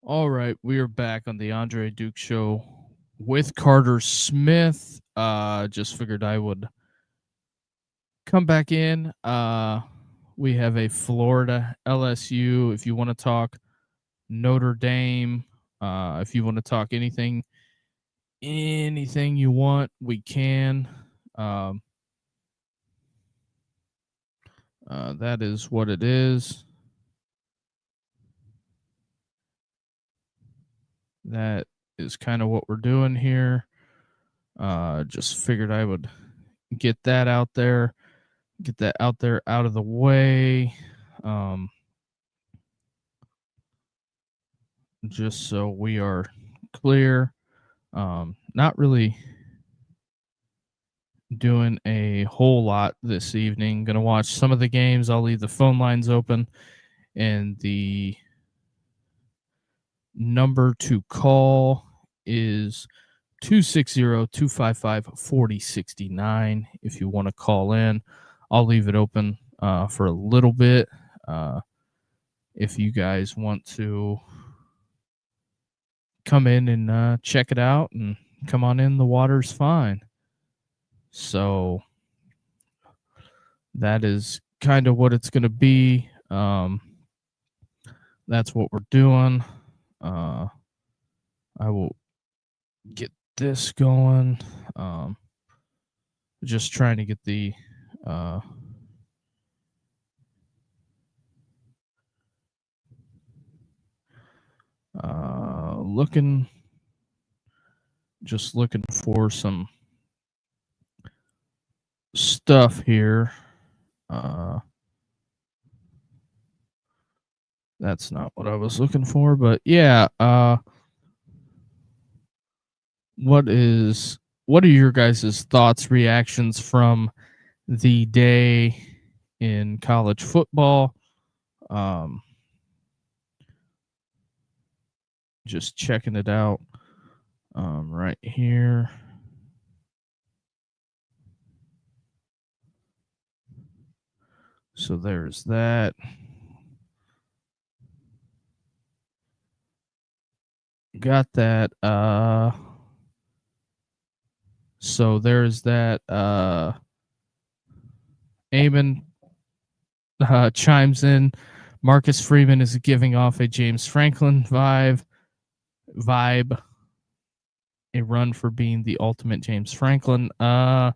All right, we are back on the Andre Duke Show with Carter Smith. Just figured I would come back in. We have a Florida LSU. If you want to talk Notre Dame, if you want to talk anything you want, we can. Um, that is what it is. That is kind of what we're doing here. Just figured I would get that out there. Get that out there out of the way. Um, just so we are clear. Not really doing a whole lot this evening. Gonna watch some of the games. I'll leave the phone lines open, and the number to call is 260-255-4069 if you want to call in. I'll leave it open for a little bit. If you guys want to come in and check it out and come on in, the water's fine. So that is kind of what it's going to be. That's what we're doing. I will get this going. Just trying to get the looking for some stuff here. That's not what I was looking for, but yeah. What are your guys' thoughts, reactions from the day in college football? Just checking it out right here. So there's that. Got that. So there's that. Eamon chimes in. Marcus Freeman is giving off a James Franklin vibe. A run for being the ultimate James Franklin. Yeah,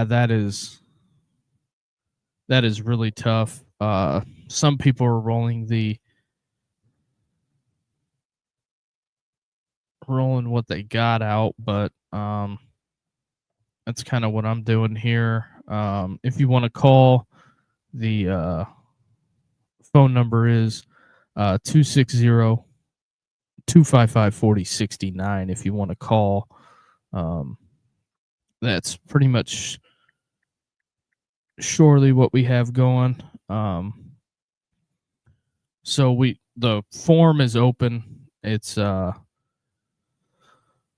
that is really tough. Some people are rolling what they got out, but that's kind of what I'm doing here. If you want to call, the phone number is 260-255-4069 if you want to call. That's pretty much surely what we have going. So the form is open. It's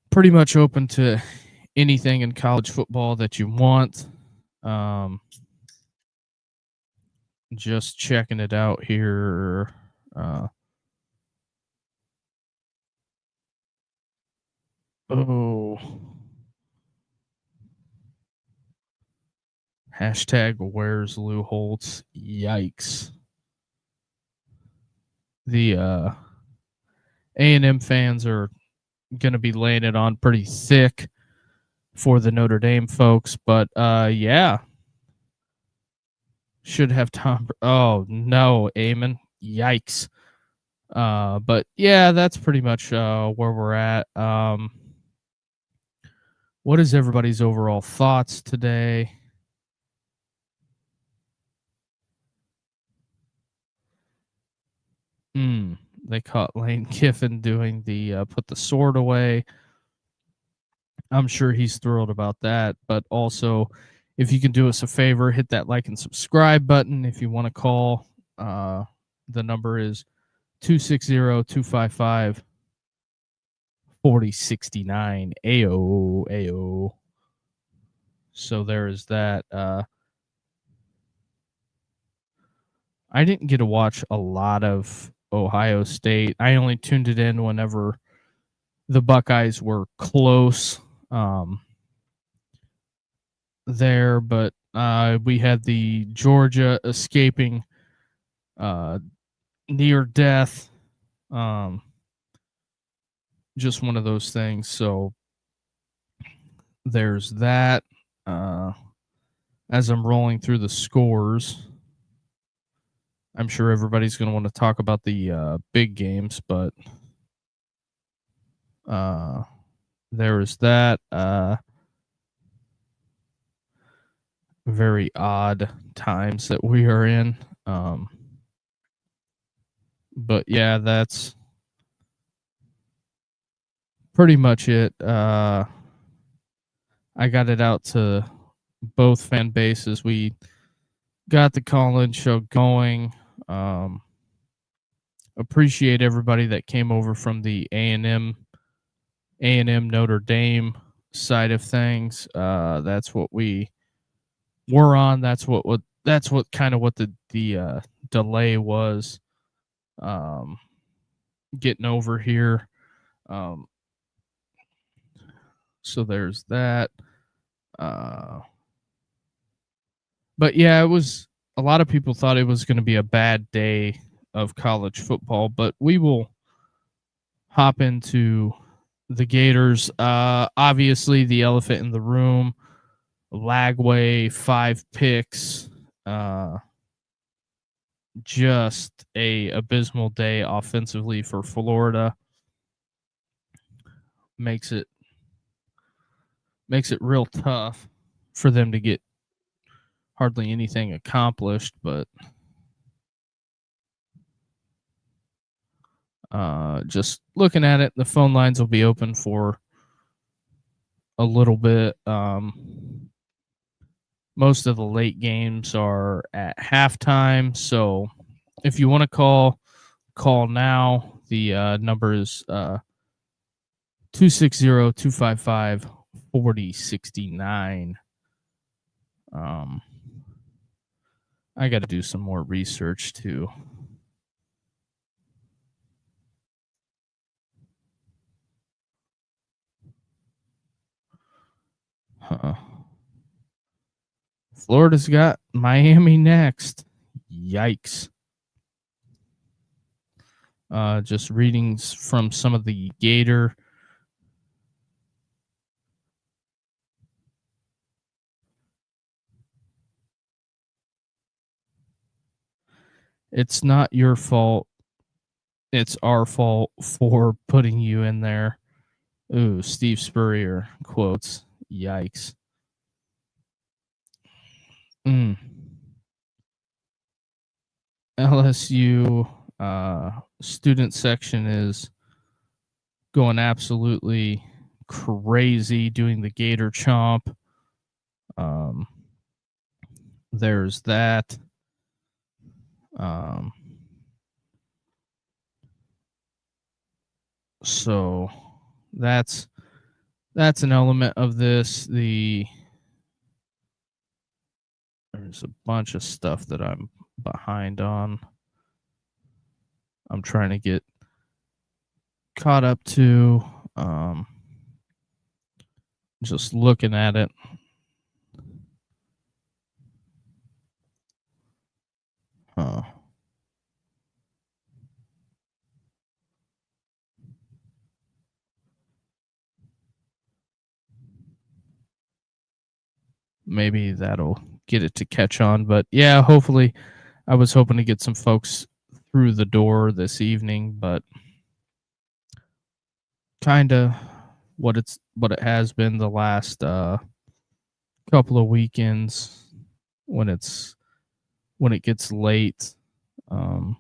pretty much open to anything in college football that you want. Just checking it out here. Hashtag where's Lou Holtz? Yikes. The A&M fans are going to be laying it on pretty thick for the Notre Dame folks, but yeah. Should have Tom. Oh no, Eamon. Yikes. But yeah, that's pretty much where we're at. What is everybody's overall thoughts today? They caught Lane Kiffin doing the put the sword away. I'm sure he's thrilled about that. But also, if you can do us a favor, hit that like and subscribe button. If you want to call, the number is 260-255-4069. Ayo. So there is that. I didn't get to watch a lot of Ohio State. I only tuned it in whenever the Buckeyes were close there, but we had the Georgia escaping near death. Just one of those things. So there's that. As I'm rolling through the scores, I'm sure everybody's going to want to talk about the big games, but there is that. Very odd times that we are in. But yeah, that's pretty much it. I got it out to both fan bases. We got the call-in show going. Appreciate everybody that came over from the A&M Notre Dame side of things. That's what we were on. That's what kind of what the delay was. Getting over here. So there's that. But yeah, it was a lot of people thought it was going to be a bad day of college football, but we will hop into the Gators. Obviously, the elephant in the room, Lagway, 5 picks. Just a abysmal day offensively for Florida. Makes it real tough for them to get hardly anything accomplished, but just looking at it, the phone lines will be open for a little bit. Most of the late games are at halftime, so if you want to call now. The number is 260-255-4069. I got to do some more research too. Florida's got Miami next. Yikes. Just readings from some of the Gator. It's not your fault. It's our fault for putting you in there. Ooh, Steve Spurrier quotes. Yikes. LSU student section is going absolutely crazy doing the Gator Chomp. There's that. So that's an element of this. There's a bunch of stuff that I'm behind on. I'm trying to get caught up to. Just looking at it. Maybe that'll get it to catch on. But yeah, hopefully, I was hoping to get some folks through the door this evening, but kind of what it has been the last couple of weekends when it gets late. The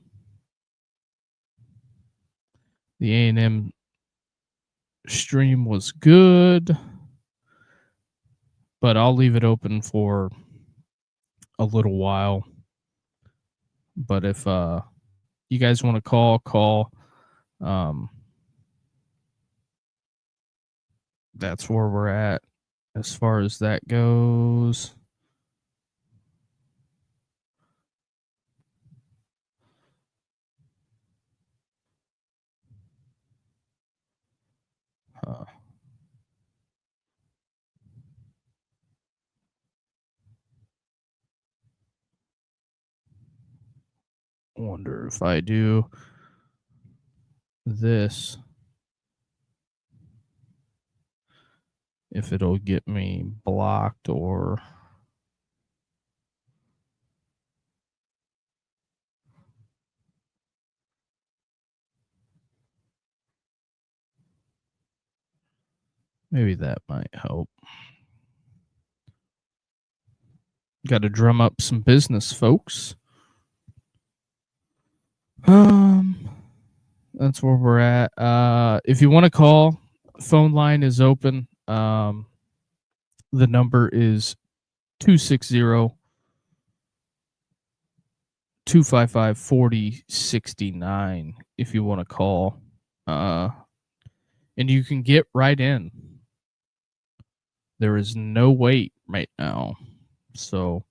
A&M stream was good, but I'll leave it open for a little while. But if you guys want to call. That's where we're at as far as that goes. wonder if I do this, if it'll get me blocked or... Maybe that might help. Got to drum up some business, folks. That's where we're at. If you want to call, phone line is open. The number is 260-255-4069 if you want to call. And you can get right in. There is no wait right now. So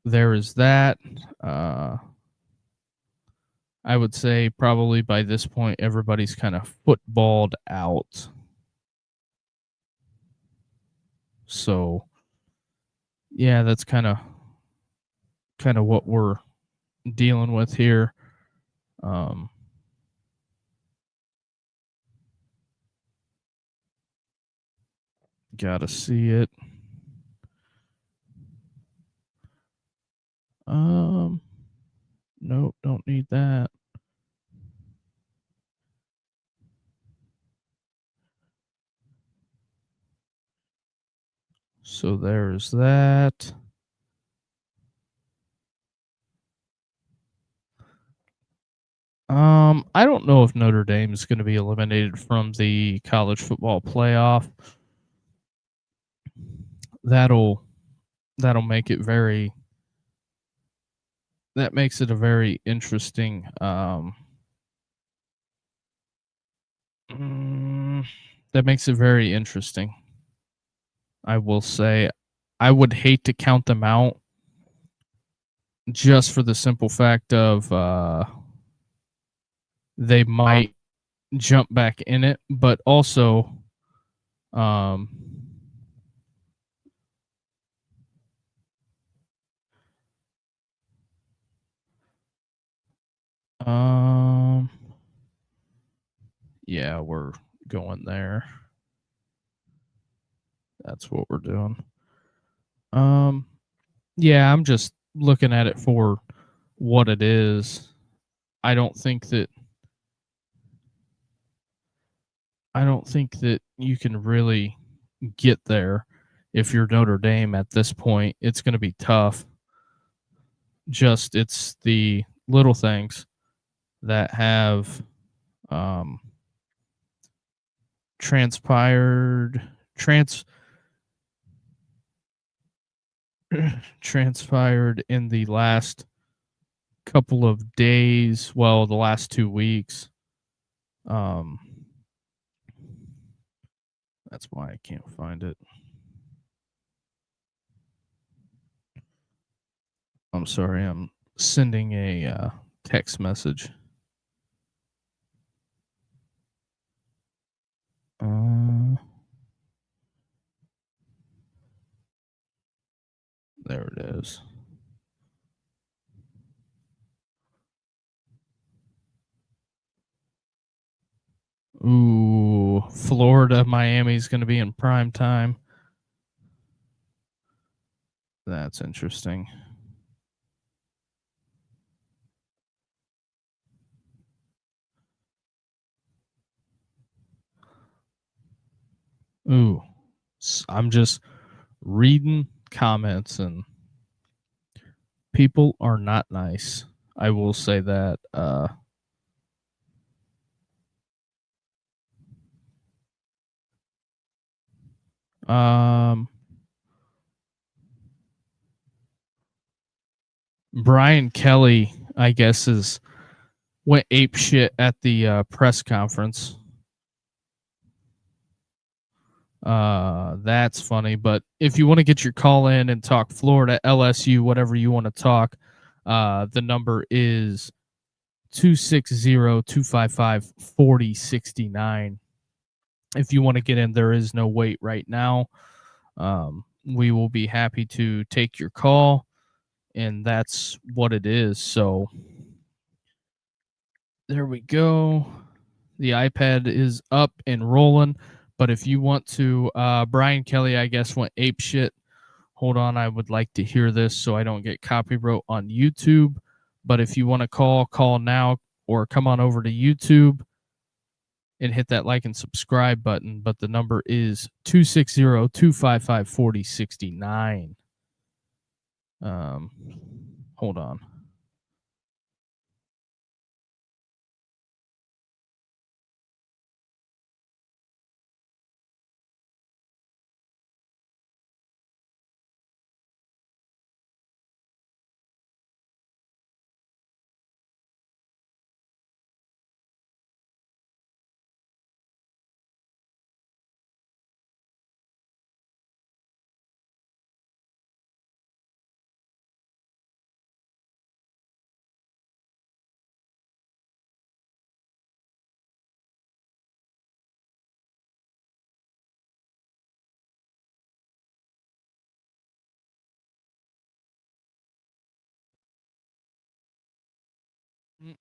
there is that. I would say probably by this point, everybody's kind of footballed out. So, yeah, that's kind of what we're dealing with here. Gotta see it. Nope, don't need that. So there's that. I don't know if Notre Dame is going to be eliminated from the college football playoff. That'll make it very... That makes it a very interesting that makes it very interesting. I will say I would hate to count them out just for the simple fact of they might jump back in it, but also yeah, we're going there. That's what we're doing. Yeah, I'm just looking at it for what it is. I don't think that you can really get there if you're Notre Dame at this point. It's going to be tough. Just it's the little things that have transpired in the last couple of days, well, the last 2 weeks. That's why I can't find it. I'm sorry, I'm sending a text message. There it is. Ooh, Florida, Miami's going to be in prime time. That's interesting. Ooh, I'm just reading comments and people are not nice. I will say that. Brian Kelly, I guess, went ape shit at the press conference. That's funny. But if you want to get your call in and talk Florida, LSU, whatever you want to talk, the number is 260-255-4069. If you want to get in, there is no wait right now. We will be happy to take your call, and that's what it is. So There we go. The iPad is up and rolling. But if you want to, Brian Kelly, I guess, went ape shit. Hold on, I would like to hear this so I don't get copyright on YouTube. But if you want to call now or come on over to YouTube and hit that like and subscribe button. But the number is 260-255-4069. Hold on.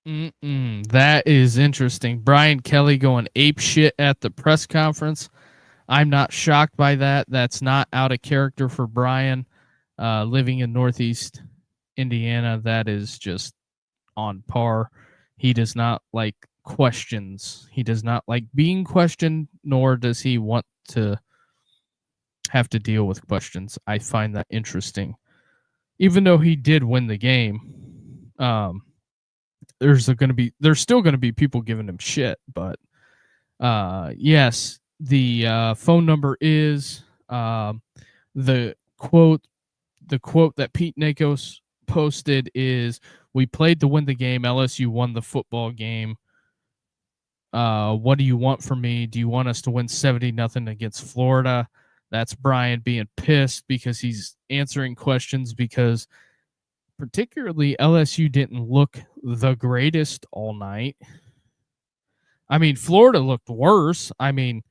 That is interesting. Brian Kelly going ape shit at the press conference. I'm not shocked by that. That's not out of character for Brian. Living in Northeast Indiana, that is just on par. He does not like questions. He does not like being questioned, nor does he want to have to deal with questions. I find that interesting. Even though he did win the game, there's still gonna be people giving him shit. But yes, the phone number is the quote that Pete Nakos posted is, "We played to win the game. LSU won the football game. What do you want from me? Do you want us to win 70-0 against Florida?" That's Brian being pissed because he's answering questions because particularly LSU didn't look the greatest all night. I mean, Florida looked worse. I mean,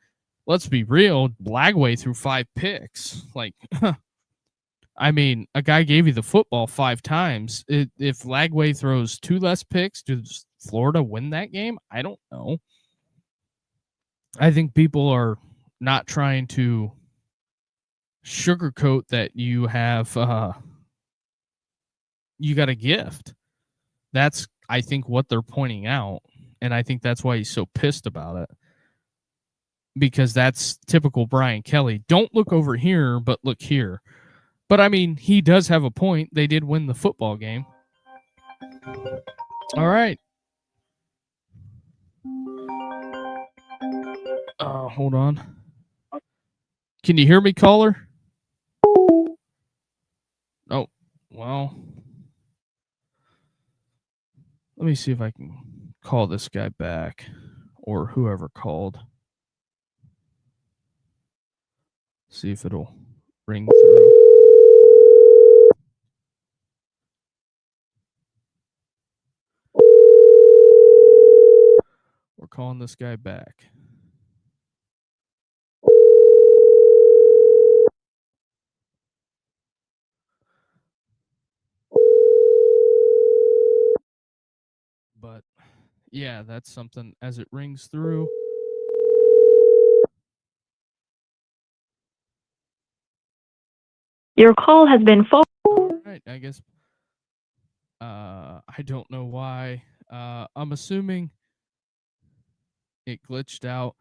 let's be real. Blagway threw 5 picks. Like, I mean, a guy gave you the football 5 times. If Lagway throws 2 less picks, does Florida win that game? I don't know. I think people are not trying to sugarcoat that you have you got a gift. That's, I think, what they're pointing out, and I think that's why he's so pissed about it, because that's typical Brian Kelly. Don't look over here, but look here. But I mean, he does have a point. They did win the football game. All right. Hold on. Can you hear me, caller? Oh, well. Let me see if I can call this guy back or whoever called. See if it'll ring through. We're calling this guy back. But yeah, that's something as it rings through. Your call has been forwarded. All right, I guess. I don't know why. I'm assuming it glitched out.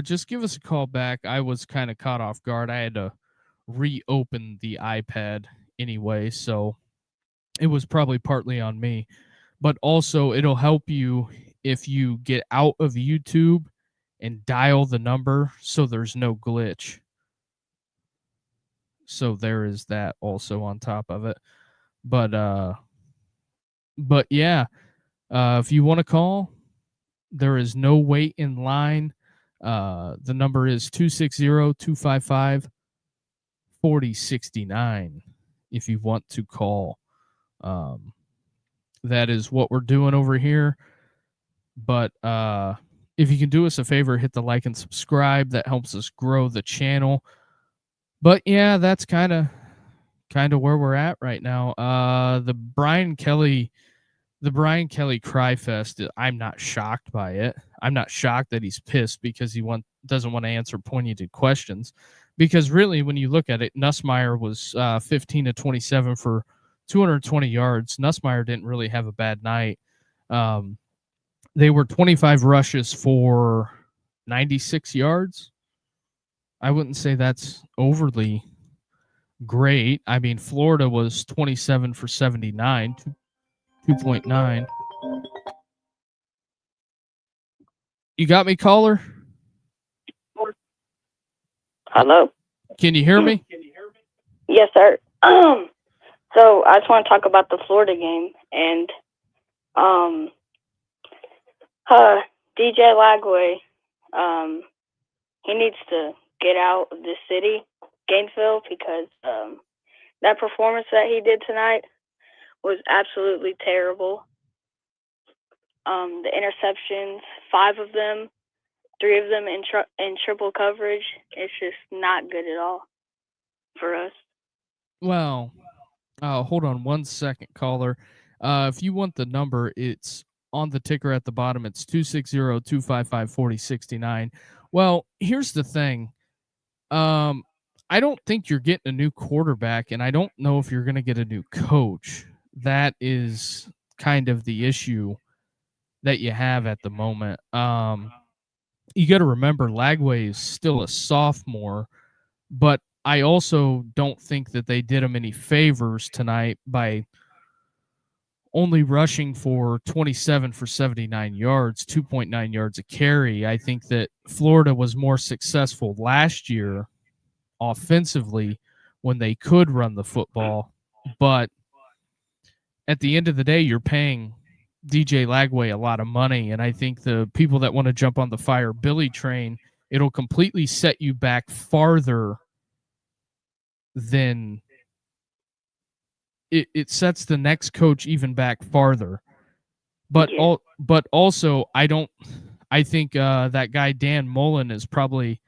Just give us a call back. I was kind of caught off guard. I had to reopen the iPad anyway, so it was probably partly on me. But also, it'll help you if you get out of YouTube and dial the number so there's no glitch. So there is that also on top of it. But yeah, if you want to call, there is no wait in line. The number is 260-255-4069 if you want to call. That is what we're doing over here. But if you can do us a favor, hit the like and subscribe. That helps us grow the channel. But yeah, that's kind of where we're at right now. The Brian Kelly the Brian Kelly cry fest, I'm not shocked by it. I'm not shocked that he's pissed because he doesn't want to answer pointed questions. Because really, when you look at it, Nussmeier was 15 to 27 for 220 yards. Nussmeier didn't really have a bad night. They were 25 rushes for 96 yards. I wouldn't say that's overly great. I mean, Florida was 27 for 79, 2.9. You got me, caller? Hello. Can you hear me? Yes, sir. So I just want to talk about the Florida game and DJ Lagway. He needs to get out of this city, Gainesville, because that performance that he did tonight was absolutely terrible. The interceptions, 5 of them, 3 of them in triple coverage. It's just not good at all for us. Well, hold on 1 second, caller. If you want the number, it's on the ticker at the bottom. It's 260-255-4069. Well, here's the thing. I don't think you're getting a new quarterback, and I don't know if you're going to get a new coach. That is kind of the issue that you have at the moment. You got to remember Lagway is still a sophomore, but I also don't think that they did him any favors tonight by only rushing for 27 for 79 yards, 2.9 yards a carry. I think that Florida was more successful last year offensively when they could run the football, but at the end of the day, you're paying DJ Lagway a lot of money, and I think the people that want to jump on the Fire Billy train, it'll completely set you back farther than it sets the next coach even back farther. But but also, I think that guy Dan Mullen is probably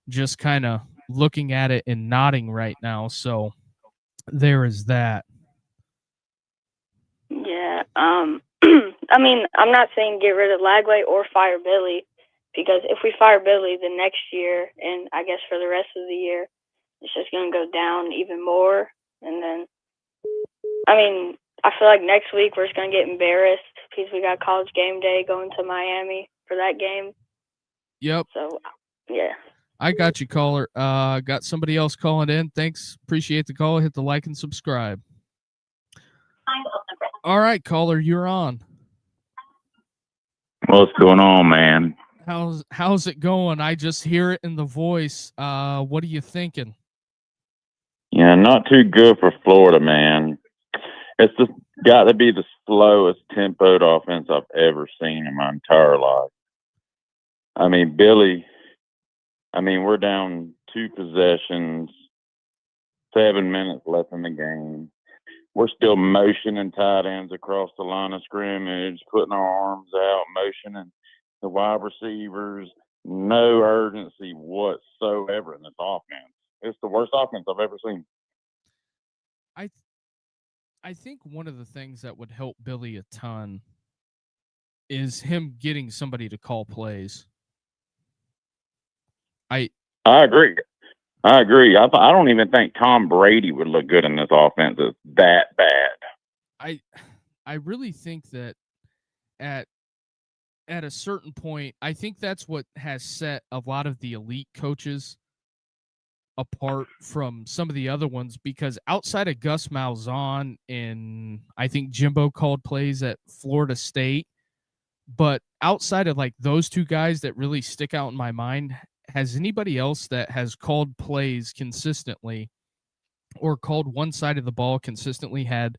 just kind of looking at it and nodding right now. So there is that. Yeah. I mean, I'm not saying get rid of Lagway or fire Billy, because if we fire Billy the next year, and I guess for the rest of the year, it's just going to go down even more. And then, I mean, I feel like next week we're just going to get embarrassed because we got College Game Day going to Miami for that game. Yep. So, yeah. I got you, caller. Got somebody else calling in. Thanks. Appreciate the call. Hit the like and subscribe. All right, caller, you're on. What's going on, man? How's it going? I just hear it in the voice. What are you thinking? Yeah, not too good for Florida, man. It's just got to be the slowest tempoed offense I've ever seen in my entire life. I mean, Billy, we're down 2 possessions, 7 minutes left in the game. We're still motioning tight ends across the line of scrimmage, putting our arms out, motioning the wide receivers. No urgency whatsoever in this offense. It's the worst offense I've ever seen. I think one of the things that would help Billy a ton is him getting somebody to call plays. I agree. I don't even think Tom Brady would look good in this offense. It's that bad. I really think that at a certain point, I think that's what has set a lot of the elite coaches apart from some of the other ones, because outside of Gus Malzahn and I think Jimbo called plays at Florida State, but outside of like those 2 guys that really stick out in my mind, has anybody else that has called plays consistently or called one side of the ball consistently had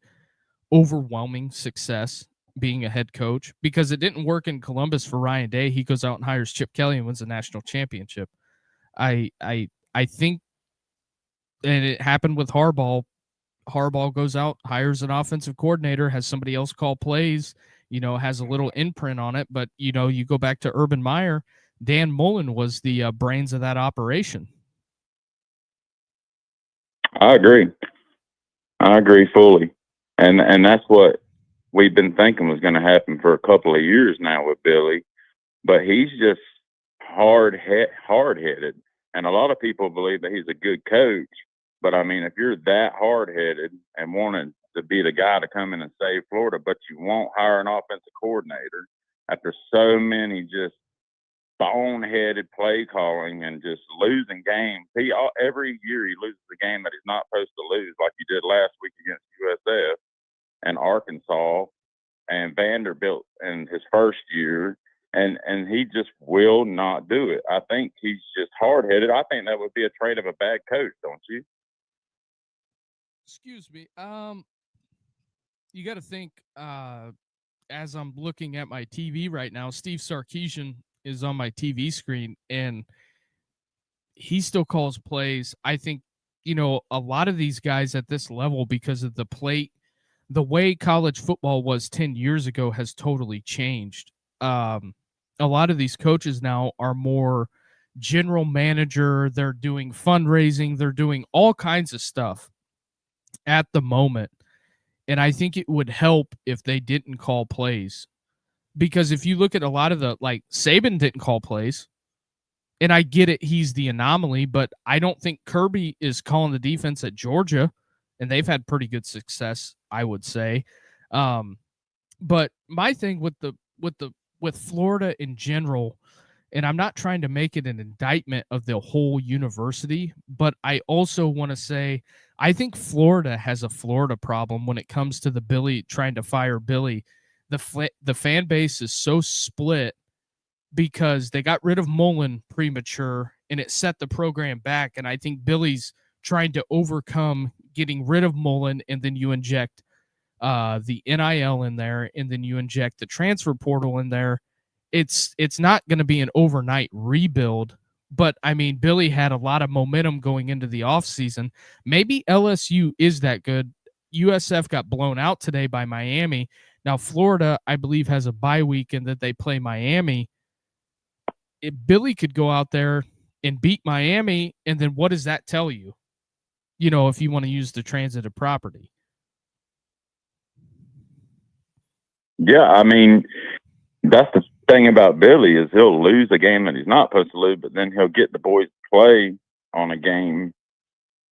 overwhelming success being a head coach? Because it didn't work in Columbus for Ryan Day. He goes out and hires Chip Kelly and wins the national championship. I think, and it happened with Harbaugh. Harbaugh goes out, hires an offensive coordinator, has somebody else call plays, has a little imprint on it. But, you go back to Urban Meyer, Dan Mullen was the brains of that operation. I agree fully. And that's what we've been thinking was going to happen for a couple of years now with Billy. But he's just hard-headed, and a lot of people believe that he's a good coach. But I mean, if you're that hard-headed and wanting to be the guy to come in and save Florida, but you won't hire an offensive coordinator after so many just boneheaded play calling and just losing games. Every year he loses a game that he's not supposed to lose, like he did last week against USF and Arkansas and Vanderbilt in his first year. And he just will not do it. I think he's just hard-headed. I think that would be a trait of a bad coach, don't you? Excuse me. You got to think, as I'm looking at my TV right now, Steve Sarkisian is on my TV screen, and he still calls plays. I think, a lot of these guys at this level, because of the way college football was 10 years ago has totally changed. A lot of these coaches now are more general manager. They're doing fundraising. They're doing all kinds of stuff at the moment. And I think it would help if they didn't call plays. Because if you look at a lot of Saban didn't call plays. And I get it, he's the anomaly, but I don't think Kirby is calling the defense at Georgia. And they've had pretty good success, I would say. But my thing with Florida in general, and I'm not trying to make it an indictment of the whole university, but I also want to say I think Florida has a Florida problem when it comes to trying to fire Billy. The fan base is so split because they got rid of Mullen premature and it set the program back. And I think Billy's trying to overcome getting rid of Mullen, and then you inject the NIL in there, and then you inject the transfer portal in there. It's not going to be an overnight rebuild, but I mean, Billy had a lot of momentum going into the offseason. Maybe LSU is that good. USF got blown out today by Miami. Now, Florida, I believe, has a bye week and that they play Miami. If Billy could go out there and beat Miami, and then what does that tell you? If you want to use the transitive property. Yeah, I mean, that's the thing about Billy is he'll lose a game that he's not supposed to lose, but then he'll get the boys to play on a game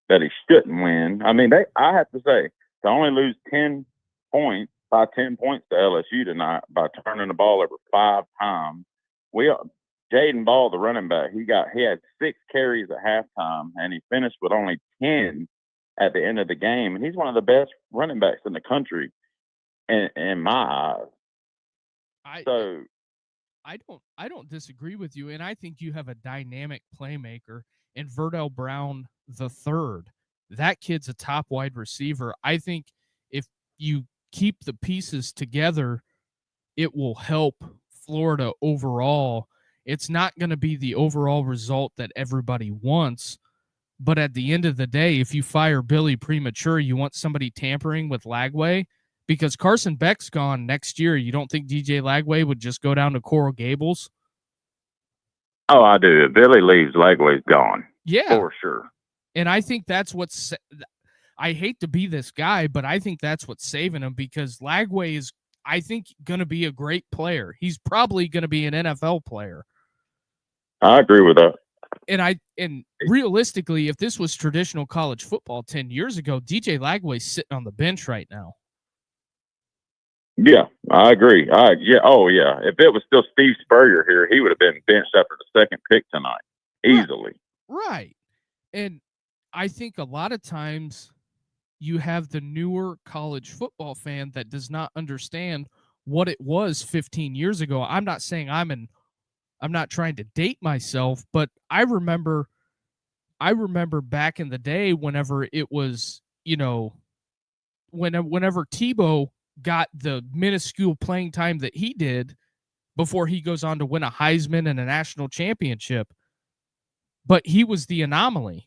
that he shouldn't win. I mean, I have to say, to only lose 10 points to LSU tonight by turning the ball over 5 times. Jaden Ball, the running back, he had 6 carries at halftime, and he finished with only 10 at the end of the game. And he's one of the best running backs in the country, in my eyes. I don't disagree with you, and I think you have a dynamic playmaker in Verdell Brown III. That kid's a top wide receiver. I think if you keep the pieces together, it will help Florida overall. It's not going to be the overall result that everybody wants, but at the end of the day, if you fire Billy premature, you want somebody tampering with Lagway, because Carson Beck's gone next year. You don't think DJ Lagway would just go down to Coral Gables? Oh, I do. If Billy leaves, Lagway's gone. Yeah. For sure. And I think that's I hate to be this guy, but I think that's what's saving him, because Lagway is, I think, going to be a great player. He's probably going to be an NFL player. I agree with that. And realistically, if this was traditional college football 10 years ago, DJ Lagway's sitting on the bench right now. Yeah, I agree. If it was still Steve Spurrier here, he would have been benched after the second pick tonight, easily. Right. And I think a lot of times you have the newer college football fan that does not understand what it was 15 years ago. I'm not saying I'm not trying to date myself, but I remember back in the day whenever it was, whenever Tebow got the minuscule playing time that he did before he goes on to win a Heisman and a national championship. But he was the anomaly.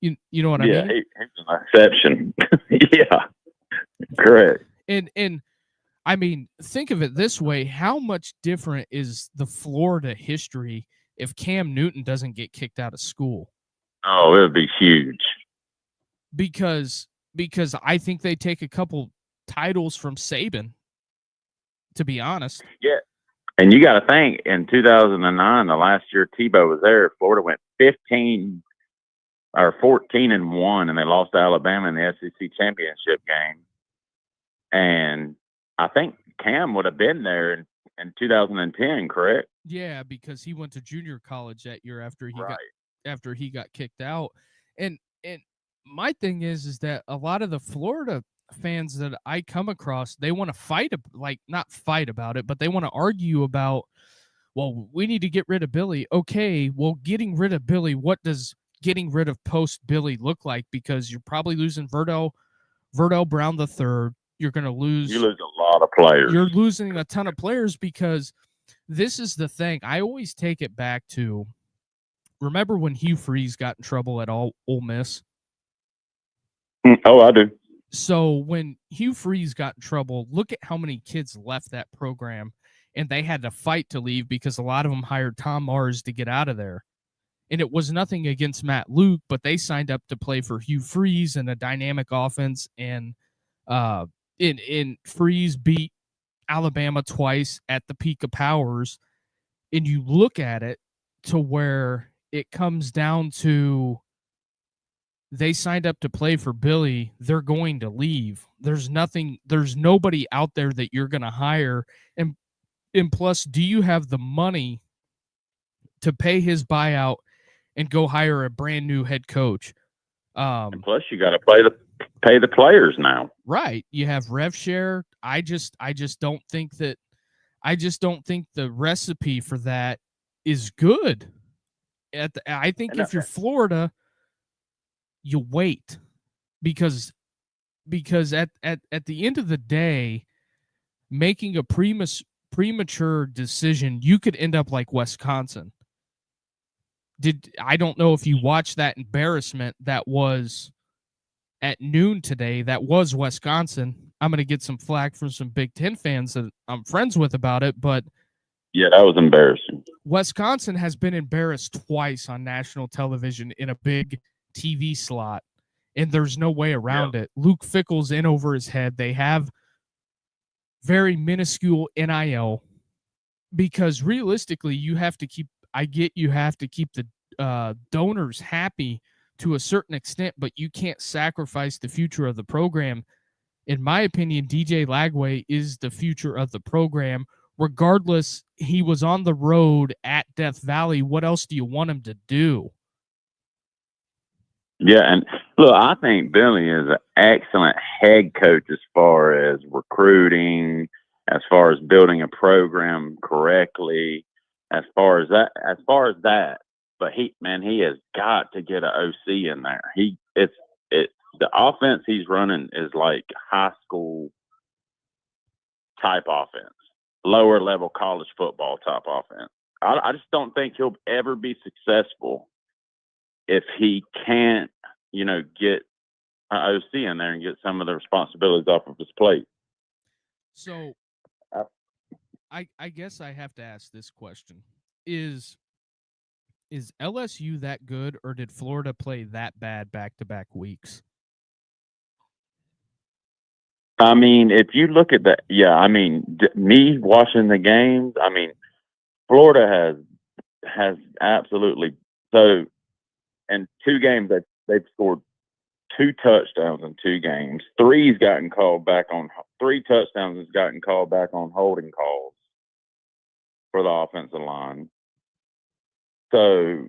You know what I mean? Yeah, he was an exception. Yeah, correct. And I mean, think of it this way. How much different is the Florida history if Cam Newton doesn't get kicked out of school? Oh, it would be huge. Because I think they take a couple titles from Saban. to be honest. Yeah. And you got to think, in 2009, the last year Tebow was there, Florida went 14-1, and they lost to Alabama in the SEC championship game. And I think Cam would have been there in 2010, correct? Yeah, because he went to junior college that year after he Right. got kicked out. And my thing is that a lot of the Florida fans that I come across, they want to fight, like not fight about it, but they want to argue about, well, we need to get rid of Billy. Okay, well, getting rid of Billy, what does getting rid of post Billy look like? Because you're probably losing Verdell Brown the third. You're going to lose. You lose a lot of players. You're losing a ton of players because this is the thing. I always take it back to, remember when Hugh Freeze got in trouble at Ole Miss? Oh, I do. So when Hugh Freeze got in trouble, look at how many kids left that program, and they had to fight to leave because a lot of them hired Tom Mars to get out of there. And it was nothing against Matt Luke, but they signed up to play for Hugh Freeze and a dynamic offense. And in Freeze beat Alabama twice at the peak of powers. And you look at it to where it comes down to, they signed up to play for Billy, they're going to leave. There's nobody out there that you're going to hire. And plus, do you have the money to pay his buyout and go hire a brand new head coach? And plus, you got to pay the players now. Right. You have rev share. I just don't think that. I just don't think the recipe for that is good. I think if you're Florida, you wait, because at the end of the day, making a premature decision, you could end up like Wisconsin. I don't know if you watched that embarrassment that was at noon today. That was Wisconsin. I'm going to get some flack from some Big Ten fans that I'm friends with about it, but yeah, that was embarrassing. Wisconsin has been embarrassed twice on national television in a big TV slot, and there's no way around it. Luke Fickell's in over his head. They have very minuscule NIL, because realistically, you have to keep the donors happy to a certain extent, but you can't sacrifice the future of the program. In my opinion, DJ Lagway is the future of the program. Regardless, he was on the road at Death Valley. What else do you want him to do? Yeah, and look, I think Billy is an excellent head coach as far as recruiting, as far as building a program correctly, as far as that. But he has got to get an OC in there. The offense he's running is like high school type offense, lower level college football type offense. I just don't think he'll ever be successful if he can't, get an OC in there and get some of the responsibilities off of his plate. So I guess I have to ask this question. Is LSU that good, or did Florida play that bad back-to-back weeks? I mean, if you look at that, me watching the games, Florida has absolutely, so in 2 games that they've scored 2 touchdowns in 2 games. 3 touchdowns has gotten called back on holding calls for the offensive line. So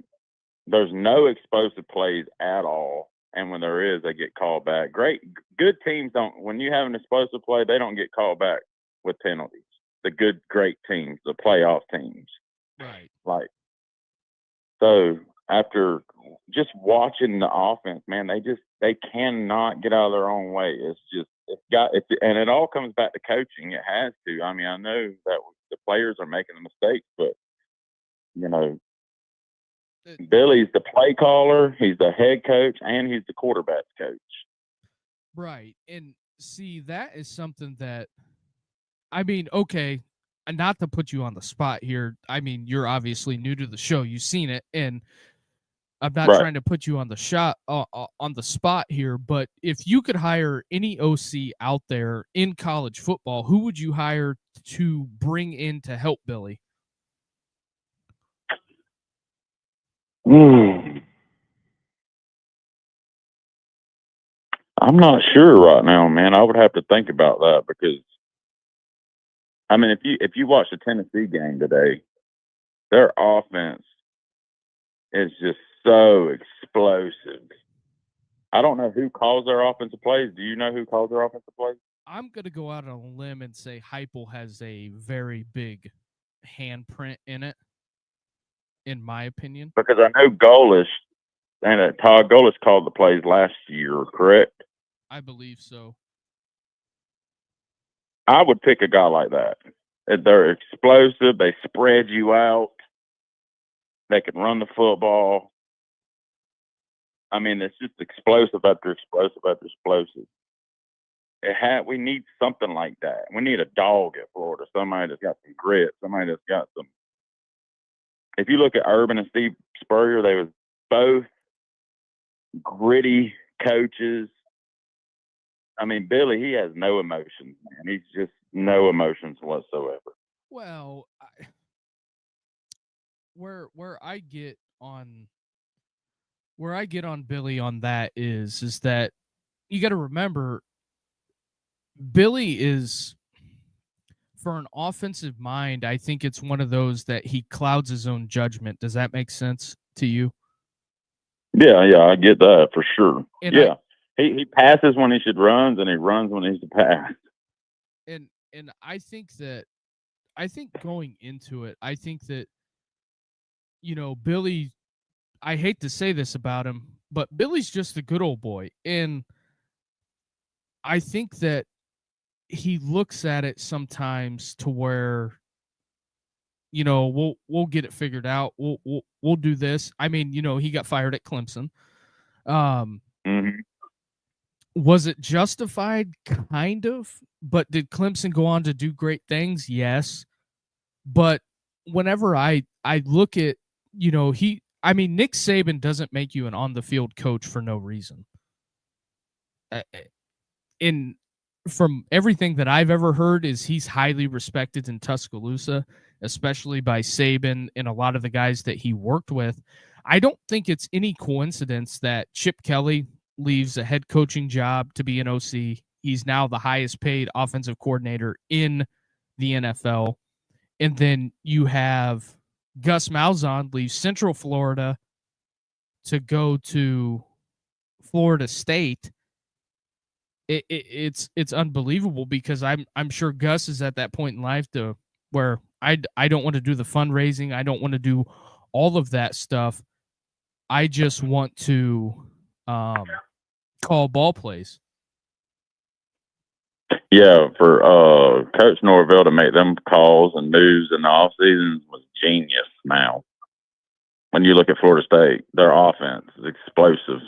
there's no explosive plays at all. And when there is, they get called back. Good teams don't, when you have an explosive play, they don't get called back with penalties. The great teams, the playoff teams. Right. So after just watching the offense, man, they cannot get out of their own way. And it all comes back to coaching. It has to. I know that the players are making mistakes, but Billy's the play caller, he's the head coach, and he's the quarterback's coach. Right. And see, that is something that, okay, not to put you on the spot here. You're obviously new to the show. You've seen it. And I'm not Right. trying to put you on the spot here, but if you could hire any OC out there in college football, who would you hire to bring in to help Billy? I'm not sure right now, man. I would have to think about that because I mean, if you watch the Tennessee game today, their offense is just so explosive. I don't know who calls their offensive plays. Do you know who calls their offensive plays? I'm going to go out on a limb and say Heupel has a very big handprint in it, in my opinion. Because I know Golish and Todd Golish called the plays last year, correct? I believe so. I would pick a guy like that. They're explosive. They spread you out. They can run the football. I mean, it's just explosive after explosive after explosive. We need something like that. We need a dog at Florida. Somebody that's got some grit. Somebody that's got some. If you look at Urban and Steve Spurrier, they was both gritty coaches. I mean, Billy, he has no emotions, man. He's just no emotions whatsoever. Well, where I get on Billy on that is that you got to remember Billy is, for an offensive mind, I think it's one of those that he clouds his own judgment. Does that make sense to you? Yeah, I get that for sure. And yeah, he passes when he should runs, and he runs when he should pass. And I think going into it, I think that, you know, Billy, I hate to say this about him, but Billy's just a good old boy. And I think that he looks at it sometimes to where, you know, we'll get it figured out. We'll do this. I mean, you know, he got fired at Clemson. Was it justified? Kind of. But did Clemson go on to do great things? Yes. But whenever I look at, you know, Nick Saban doesn't make you an on the field coach for no reason. From everything that I've ever heard, is he's highly respected in Tuscaloosa, especially by Saban and a lot of the guys that he worked with. I don't think it's any coincidence that Chip Kelly leaves a head coaching job to be an OC. He's now the highest paid offensive coordinator in the NFL. And then you have Gus Malzahn leave Central Florida to go to Florida State. It's unbelievable, because I'm sure Gus is at that point in life to where I don't want to do the fundraising. I don't want to do all of that stuff. I just want to call ball plays. Yeah, for Coach Norvell to make them calls and moves in the off season was genius. Now, when you look at Florida State, their offense is explosive.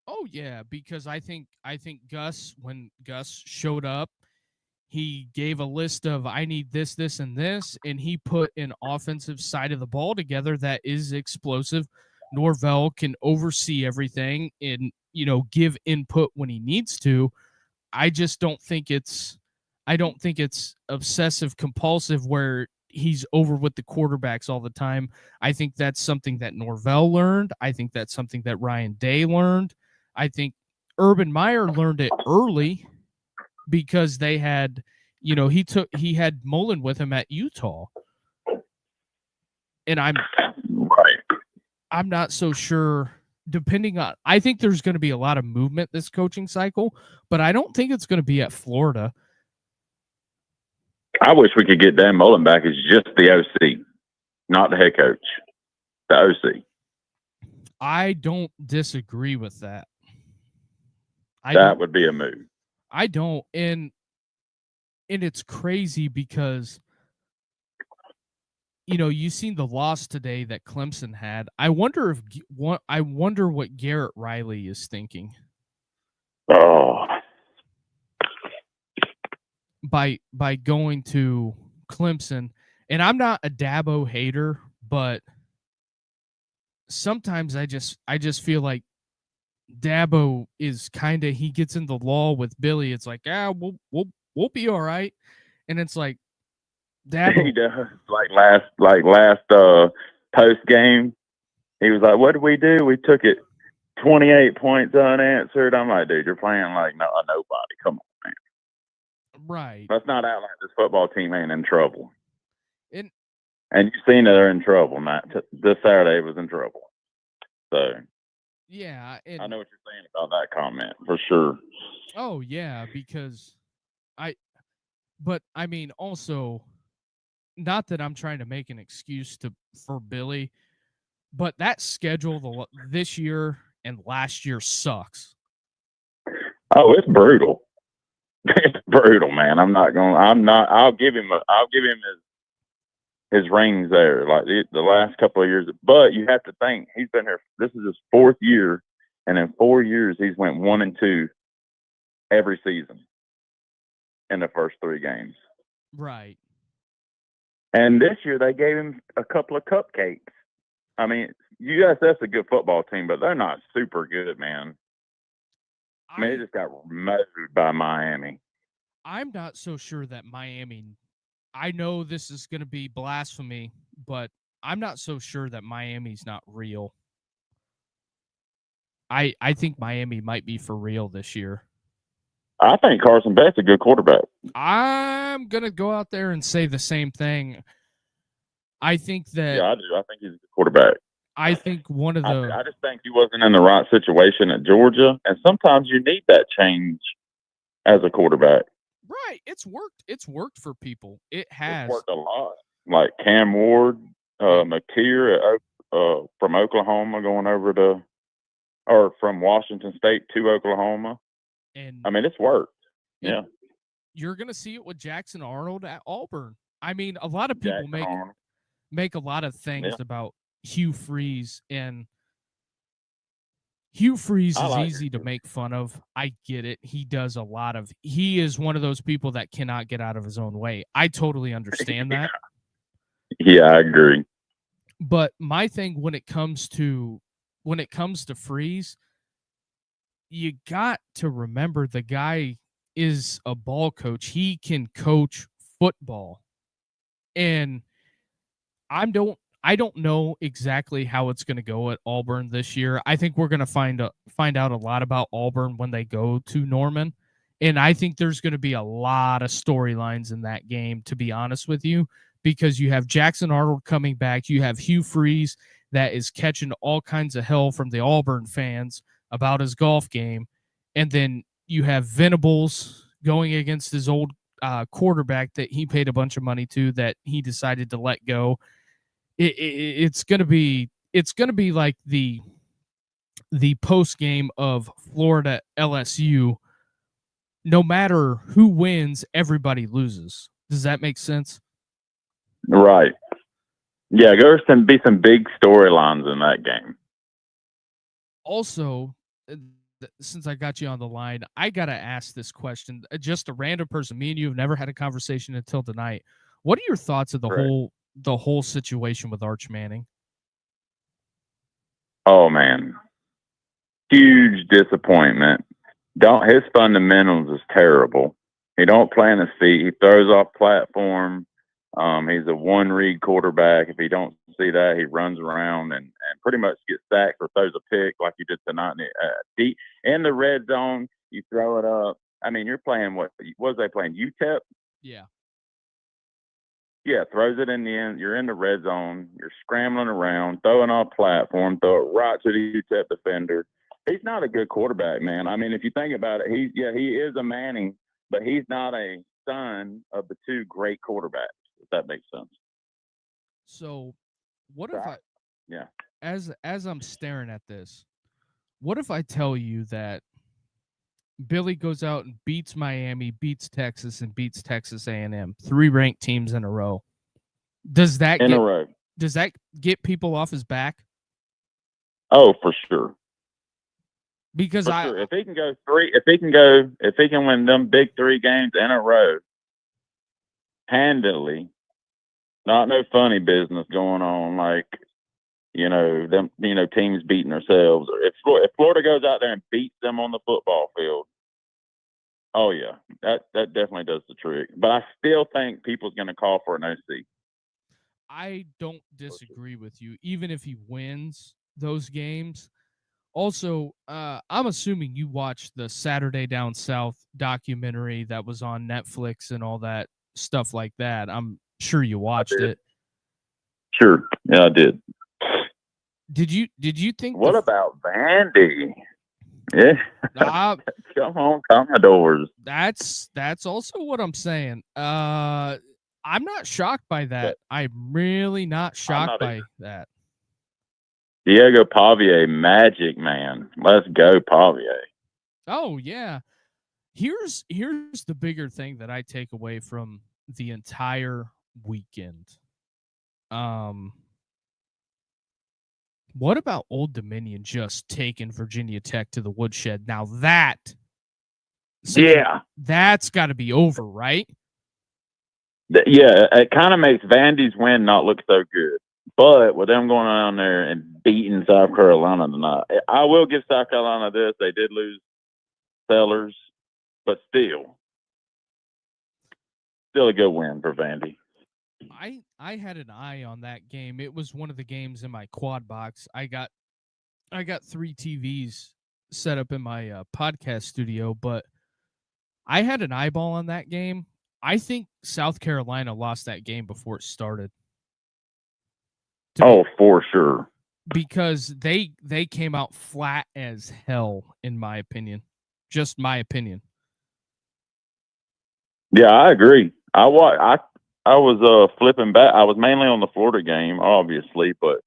Oh yeah, because I think Gus, when Gus showed up, he gave a list of, I need this, this, and this, and he put an offensive side of the ball together that is explosive. Norvell can oversee everything and, you know, give input when he needs to. I just don't think it's obsessive compulsive where he's over with the quarterbacks all the time. I think that's something that Norvell learned. I think that's something that Ryan Day learned. I think Urban Meyer learned it early because they had, you know, he had Mullen with him at Utah. And I'm not so sure, depending on, I think there's going to be a lot of movement this coaching cycle, but I don't think it's going to be at Florida. I wish we could get Dan Mullen back as just the OC, not the head coach, the OC. I don't disagree with that. That would be a move. I don't, and it's crazy because, you know, you've seen the loss today that Clemson had. I wonder what Garrett Riley is thinking. Oh, by going to Clemson, and I'm not a Dabo hater, but sometimes I just feel like Dabo is kind of, he gets in the law with Billy. It's like, we'll be all right, and it's like He Dabo. does. Last post game, he was like, "What did we do? We took it 28 points unanswered." I'm like, "Dude, you're playing like nobody. Come on, man. Right. Let's not act like this football team ain't in trouble." And And you've seen that they're in trouble, Matt. This Saturday was in trouble. So yeah, I and know what you're saying about that comment for sure. oh yeah, because I but I mean also, not that I'm trying to make an excuse to for Billy, but that schedule this year and last year sucks. Oh, it's brutal. It's brutal, man. I'm not going. I'm not. I'll give him. I'll give him his rings there. Like the last couple of years, but you have to think he's been here. This is his 4th year, and in 4 years he's went 1-2 every season in the first 3 games. Right. And this year they gave him a couple of cupcakes. I mean, USF's a good football team, but they're not super good, man. I mean, they just got mowed by Miami. I'm not so sure that Miami, I know this is going to be blasphemy, but I'm not so sure that Miami's not real. I think Miami might be for real this year. I think Carson Beck's a good quarterback. I'm going to go out there and say the same thing. I think that Yeah, I do. I think he's a good quarterback. I think one of the I just think he wasn't in the right situation at Georgia, and sometimes you need that change as a quarterback. right, it's worked for people. It It's has. worked a lot. Like Cam Ward, McTeer from Oklahoma going over to, or from Washington State to Oklahoma. And I mean, it's worked. Yeah. you're going to see it with Jackson Arnold at Auburn. I mean, a lot of people Jackson make a lot of things Yeah. about Hugh Freeze, and Hugh Freeze I is like easy to it. make fun of. I get it. He is one of those people that cannot get out of his own way. I totally understand that. Yeah, I agree. But my thing when it comes to Freeze, you got to remember the guy is a ball coach. He can coach football. And I don't know exactly how it's going to go at Auburn this year. I think we're going to find out a lot about Auburn when they go to Norman, and I think there's going to be a lot of storylines in that game, to be honest with you, because you have Jackson Arnold coming back, you have Hugh Freeze that is catching all kinds of hell from the Auburn fans about his golf game, and then you have Venables going against his old quarterback that he paid a bunch of money to that he decided to let go. It's gonna be like the post game of Florida LSU. No matter who wins, everybody loses. Does that make sense? Right. Yeah, there's going to be some big storylines in that game. Also, since I got you on the line, I gotta ask this question. Just a random person. Me and you have never had a conversation until tonight. What are your thoughts of the whole situation with Arch Manning? Oh man, huge disappointment. His fundamentals is terrible. He don't plant his feet. He throws off platform. He's a one read quarterback. If he don't see that, he runs around and pretty much gets sacked or throws a pick like he did tonight. Deep in the red zone, you throw it up. I mean, you're playing what was they playing? UTEP? Yeah. Yeah, throws it in the end. You're in the red zone. You're scrambling around, throwing off platform, throw it right to the UTEP defender. He's not a good quarterback, man. I mean, if you think about it, he is a Manning, but he's not a son of the 2 great quarterbacks, if that makes sense. So, what if yeah, as I'm staring at this, what if I tell you that Billy goes out and beats Miami, beats Texas, and beats Texas A&M, 3 ranked teams in a row? Does that get people off his back? Oh, for sure. Because sure. If he can win them big 3 games in a row handily, not no funny business going on like them, teams beating themselves. Or if Florida goes out there and beats them on the football field, oh yeah, that definitely does the trick. But I still think people's going to call for an OC. I don't disagree with you, even if he wins those games. Also, I'm assuming you watched the Saturday Down South documentary that was on Netflix and all that stuff like that. I'm sure you watched it. Sure, yeah, I did. Did you think? What about Vandy? Yeah, come on, Commodores. That's also what I'm saying. I'm not shocked by that. I'm really not shocked by that. Diego Pavier, magic man. Let's go, Pavier. Oh yeah. Here's the bigger thing that I take away from the entire weekend. What about Old Dominion just taking Virginia Tech to the woodshed? Now that's got to be over, right? Yeah, it kind of makes Vandy's win not look so good. But with them going on there and beating South Carolina tonight, I will give South Carolina this. They did lose Sellers, but still a good win for Vandy. I had an eye on that game. It was one of the games in my quad box. I got 3 TVs set up in my podcast studio, but I had an eyeball on that game. I think South Carolina lost that game before it started. For sure. Because they came out flat as hell, in my opinion. Just my opinion. Yeah, I agree. I was flipping back. I was mainly on the Florida game, obviously, but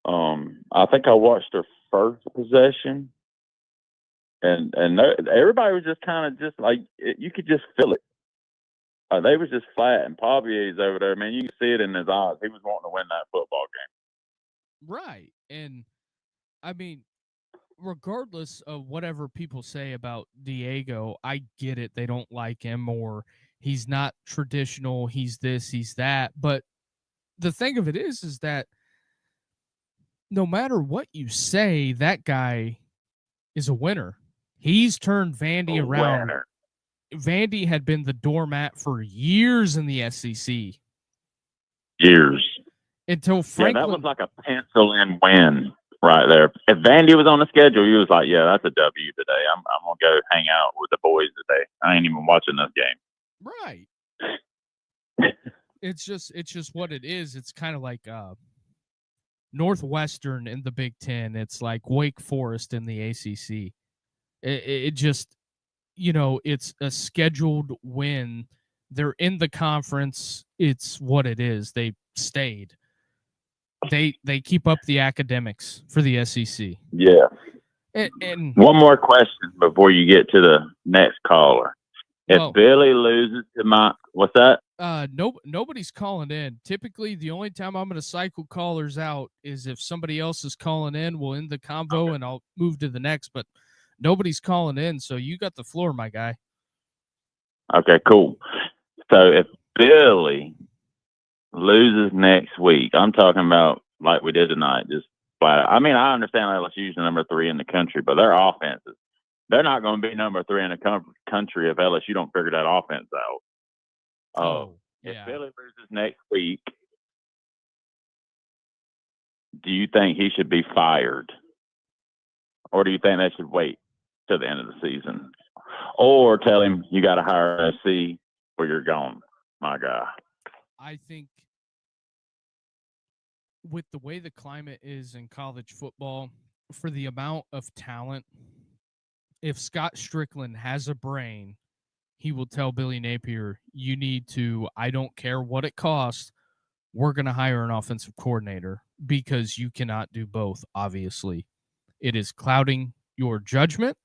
I think I watched their first possession, and everybody was just kind of just like you could just feel it. They was just flat, and Pavier's over there. Man, you can see it in his eyes. He was wanting to win that football game. Right, and I mean, regardless of whatever people say about Diego, I get it. They don't like him, or he's not traditional. He's this, he's that. But the thing of it is that no matter what you say, that guy is a winner. He's turned Vandy around. Winner. Vandy had been the doormat for years in the SEC. Years. Until Franklin. Yeah, that was like a pencil-in win right there. If Vandy was on the schedule, you was like, yeah, that's a W today. I'm going to go hang out with the boys today. I ain't even watching this game. Right. It's just what it is. It's kind of like Northwestern in the Big Ten. It's like Wake Forest in the ACC. It just, it's a scheduled win. They're in the conference. It's what it is. They stayed. They keep up the academics for the SEC. Yeah. And one more question before you get to the next caller. If Billy loses to what's that? Nobody's calling in. Typically, the only time I'm going to cycle callers out is if somebody else is calling in. We'll end the convo and I'll move to the next. But nobody's calling in, so you got the floor, my guy. Okay, cool. So if Billy loses next week, I'm talking about like we did tonight, just flat. I mean, I understand LSU's number 3 in the country, but their offenses, they're not going to be number 3 in the country if LSU don't figure that offense out. If Billy loses next week, do you think he should be fired? Or do you think they should wait till the end of the season? Or tell him you got to hire an SC or you're gone, my guy? I think with the way the climate is in college football, for the amount of talent, if Scott Strickland has a brain, he will tell Billy Napier, you need to, I don't care what it costs, we're going to hire an offensive coordinator because you cannot do both, obviously. It is clouding your judgment.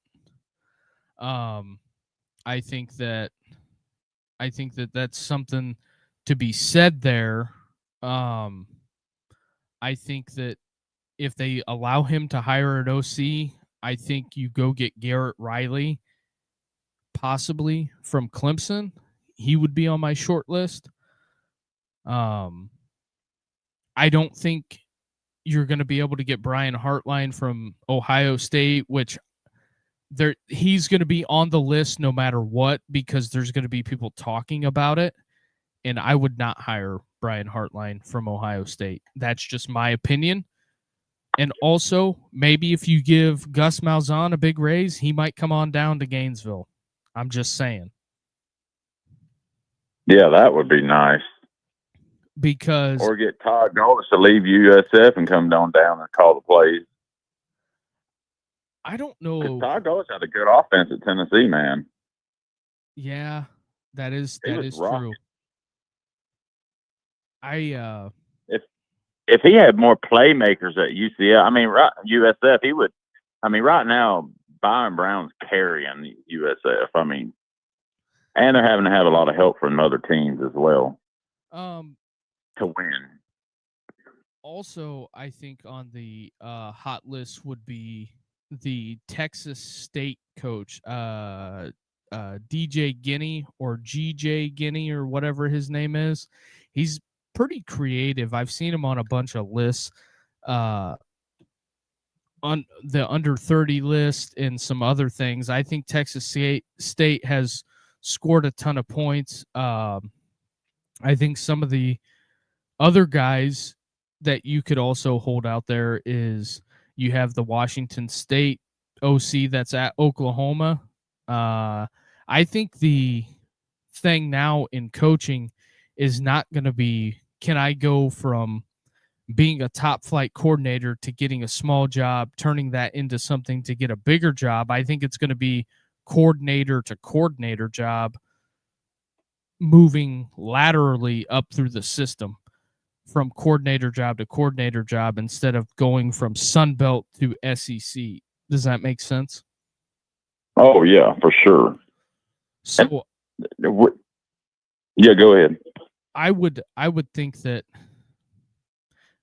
I think that that's something to be said there. I think that if they allow him to hire an OC, I think you go get Garrett Riley, possibly from Clemson. He would be on my short list. I don't think you're going to be able to get Brian Hartline from Ohio State, which he's going to be on the list no matter what, because there's going to be people talking about it. And I would not hire Brian Hartline from Ohio State. That's just my opinion. And also, maybe if you give Gus Malzahn a big raise, he might come on down to Gainesville. I'm just saying. Yeah, that would be nice. Because or get Todd Gullis to leave USF and come down and call the plays. I don't know. Todd Gullis had a good offense at Tennessee, man. Yeah, that is true. If he had more playmakers at UCF, I mean USF, he would. I mean, right now Byron Brown's carrying USF. I mean, and they're having to have a lot of help from other teams as well. To win. Also, I think on the hot list would be the Texas State coach, DJ Guinea or GJ Guinea or whatever his name is. He's pretty creative. I've seen him on a bunch of lists, on the under 30 list and some other things. I think Texas State has scored a ton of points. I think some of the other guys that you could also hold out there is you have the Washington State OC that's at Oklahoma. I think the thing now in coaching is not going to be, can I go from being a top flight coordinator to getting a small job, turning that into something to get a bigger job. I think it's going to be coordinator to coordinator job, moving laterally up through the system from coordinator job to coordinator job instead of going from Sun Belt to SEC. Does that make sense? Oh yeah, for sure. So yeah, go ahead. I would think that,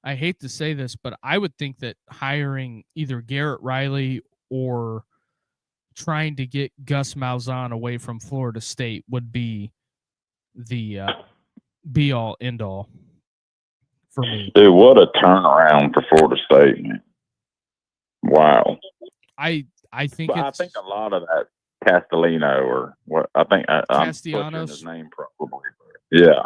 I hate to say this, but I would think that hiring either Garrett Riley or trying to get Gus Malzahn away from Florida State would be the be all end all for me. Dude, what a turnaround for Florida State, man. Wow. I think I think a lot of that Castellino or what I think I'm butchering his name probably. Yeah.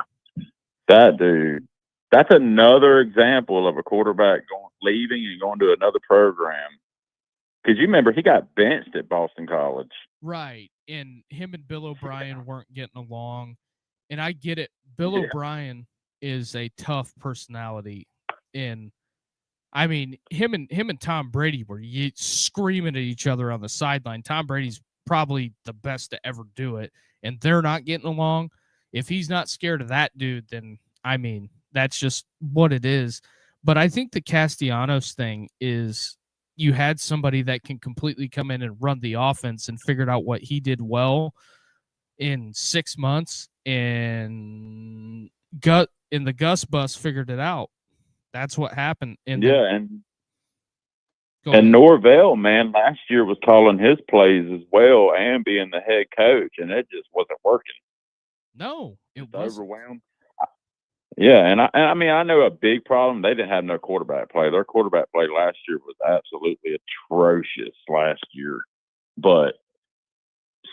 That dude. That's another example of a quarterback leaving and going to another program. Because you remember he got benched at Boston College. Right. And him and Bill O'Brien weren't getting along. And I get it. Bill O'Brien is a tough personality. And I mean, him and Tom Brady were screaming at each other on the sideline. Tom Brady's probably the best to ever do it. And they're not getting along. If he's not scared of that dude, then, I mean, that's just what it is. But I think the Castellanos thing is you had somebody that can completely come in and run the offense and figured out what he did well in 6 months, and the Gus bus figured it out. That's what happened. And Norvell, man, last year was calling his plays as well and being the head coach, and it just wasn't working. No, it was overwhelmed. Yeah, and I mean, I know a big problem. They didn't have no quarterback play. Their quarterback play last year was absolutely atrocious last year. But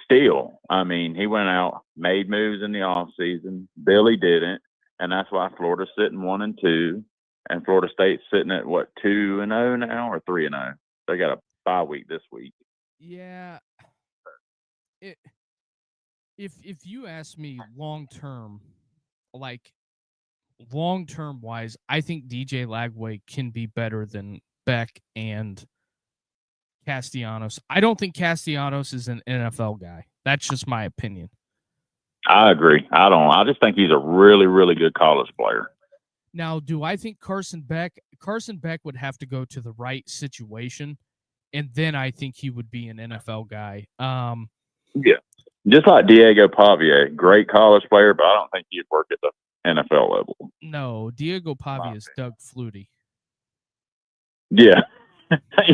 still, I mean, he went out, made moves in the offseason. Billy didn't, and that's why Florida's sitting 1-2, and Florida State's sitting at what, 2-0 now or 3-0? They got a bye week this week. Yeah. If you ask me long term wise, I think DJ Lagway can be better than Beck and Castellanos. I don't think Castellanos is an NFL guy. That's just my opinion. I agree. I just think he's a really, really good college player. Now, do I think Carson Beck would have to go to the right situation, and then I think he would be an NFL guy. Yeah. Just like Diego Pavia, great college player, but I don't think he'd work at the NFL level. No, Diego Pavia is Doug Flutie. Yeah.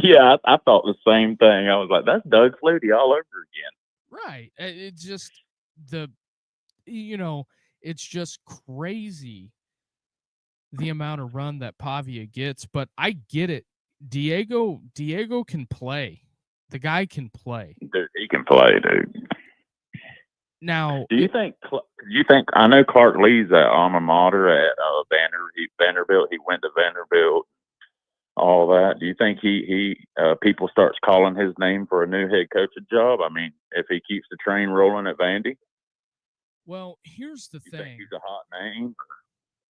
Yeah, I thought the same thing. I was like, that's Doug Flutie all over again. Right. It's just it's just crazy the amount of run that Pavia gets, but I get it. Diego can play. The guy can play. Dude, he can play, dude. Now, Do you think? I know Clark Lee's at alma mater at Vanderbilt. He went to Vanderbilt. All that. Do you think people starts calling his name for a new head coaching job? I mean, if he keeps the train rolling at Vandy. Well, here's the thing. Think he's a hot name?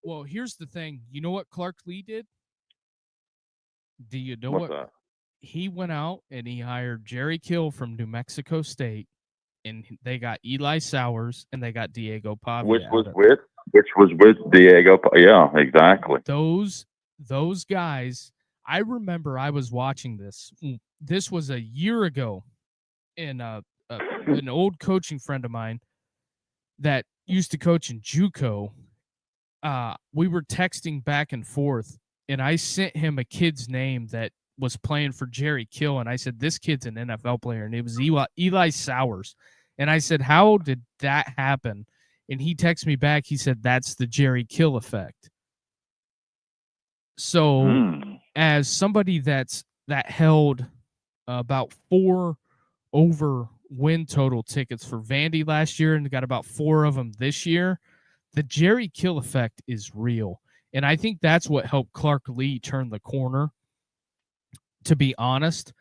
Well, here's the thing. You know what Clark Lee did? Do you know What's what? that? He went out and he hired Jerry Kill from New Mexico State, and they got Eli Sowers and they got Diego Pavia. Which was with Diego. Yeah, exactly. Those guys. I remember I was watching this. This was a year ago, and an old coaching friend of mine that used to coach in JUCO. We were texting back and forth, and I sent him a kid's name that was playing for Jerry Kill, and I said, this kid's an NFL player, and it was Eli Sowers. And I said, how did that happen? And he texted me back. He said, that's the Jerry Kill effect. So as somebody that held about 4 over win total tickets for Vandy last year and got about 4 of them this year, the Jerry Kill effect is real. And I think that's what helped Clark Lee turn the corner, to be honest.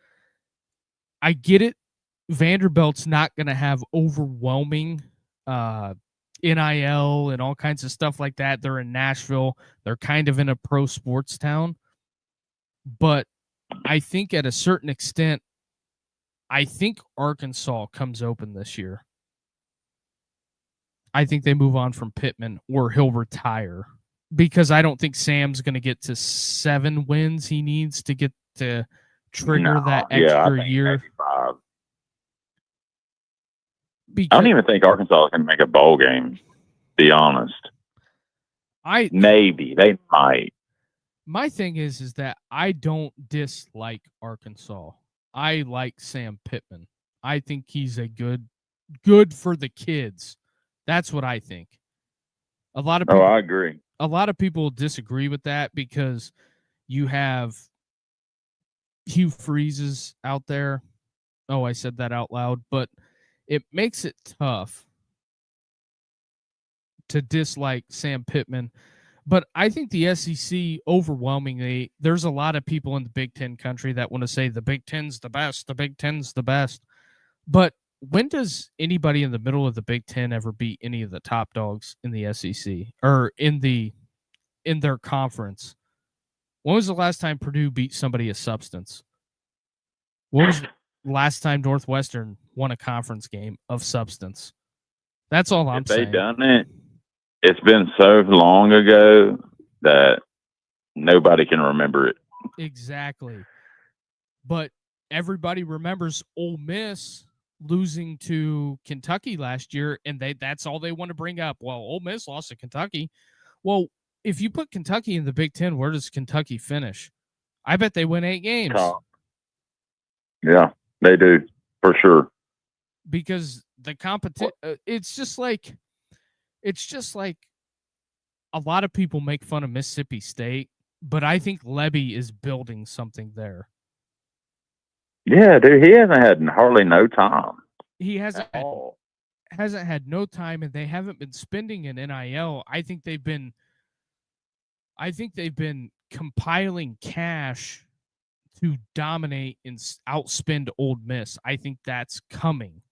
I get it. Vanderbilt's not going to have overwhelming NIL and all kinds of stuff like that. They're in Nashville. They're kind of in a pro sports town. But I think at a certain extent, I think Arkansas comes open this year. I think they move on from Pittman or he'll retire, because I don't think Sam's going to get to 7 wins he needs to get to trigger that extra year. I don't even think Arkansas can make a bowl game, to be honest. Maybe. They might. My thing is that I don't dislike Arkansas. I like Sam Pittman. I think he's a good for the kids. That's what I think. A lot of people, I agree. A lot of people disagree with that because you have Hugh Freezes out there. Oh, I said that out loud, but it makes it tough to dislike Sam Pittman. But I think the SEC overwhelmingly, there's a lot of people in the Big Ten country that want to say the Big Ten's the best, the Big Ten's the best. But when does anybody in the middle of the Big Ten ever beat any of the top dogs in the SEC or in their conference? When was the last time Purdue beat somebody of substance? When was the last time Northwestern won a conference game of substance? That's all I'm saying. If they done it, it's been so long ago that nobody can remember it. Exactly. But everybody remembers Ole Miss losing to Kentucky last year, and that's all they want to bring up. Well, Ole Miss lost to Kentucky. Well, if you put Kentucky in the Big Ten, where does Kentucky finish? I bet they win 8 games. Yeah, they do, for sure. Because the competition, it's just like a lot of people make fun of Mississippi State, but I think Lebby is building something there. Yeah, dude, he hasn't had hardly no time. He hasn't had no time, and they haven't been spending in NIL. I think they've been compiling cash to dominate and outspend Ole Miss. I think that's coming.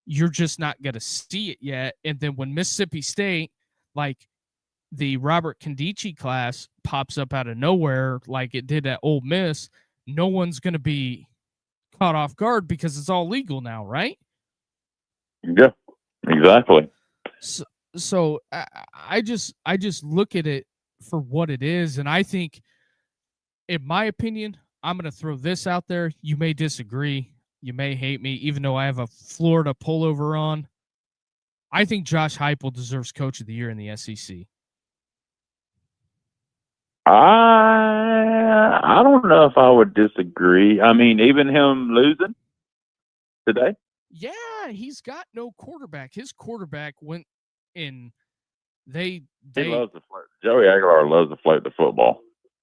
You're just not going to see it yet. And then when Mississippi State, like the Robert Condici class, pops up out of nowhere like it did at Ole Miss, no one's going to be caught off guard because it's all legal now, right? Yeah, exactly. So I just look at it for what it is, and I think, in my opinion, I'm going to throw this out there. You may disagree. You may hate me, even though I have a Florida pullover on. I think Josh Heupel deserves Coach of the Year in the SEC. I don't know if I would disagree. I mean, even him losing today? Yeah, he's got no quarterback. His quarterback went in They He loves to float. Joey Aguilar loves to float the football.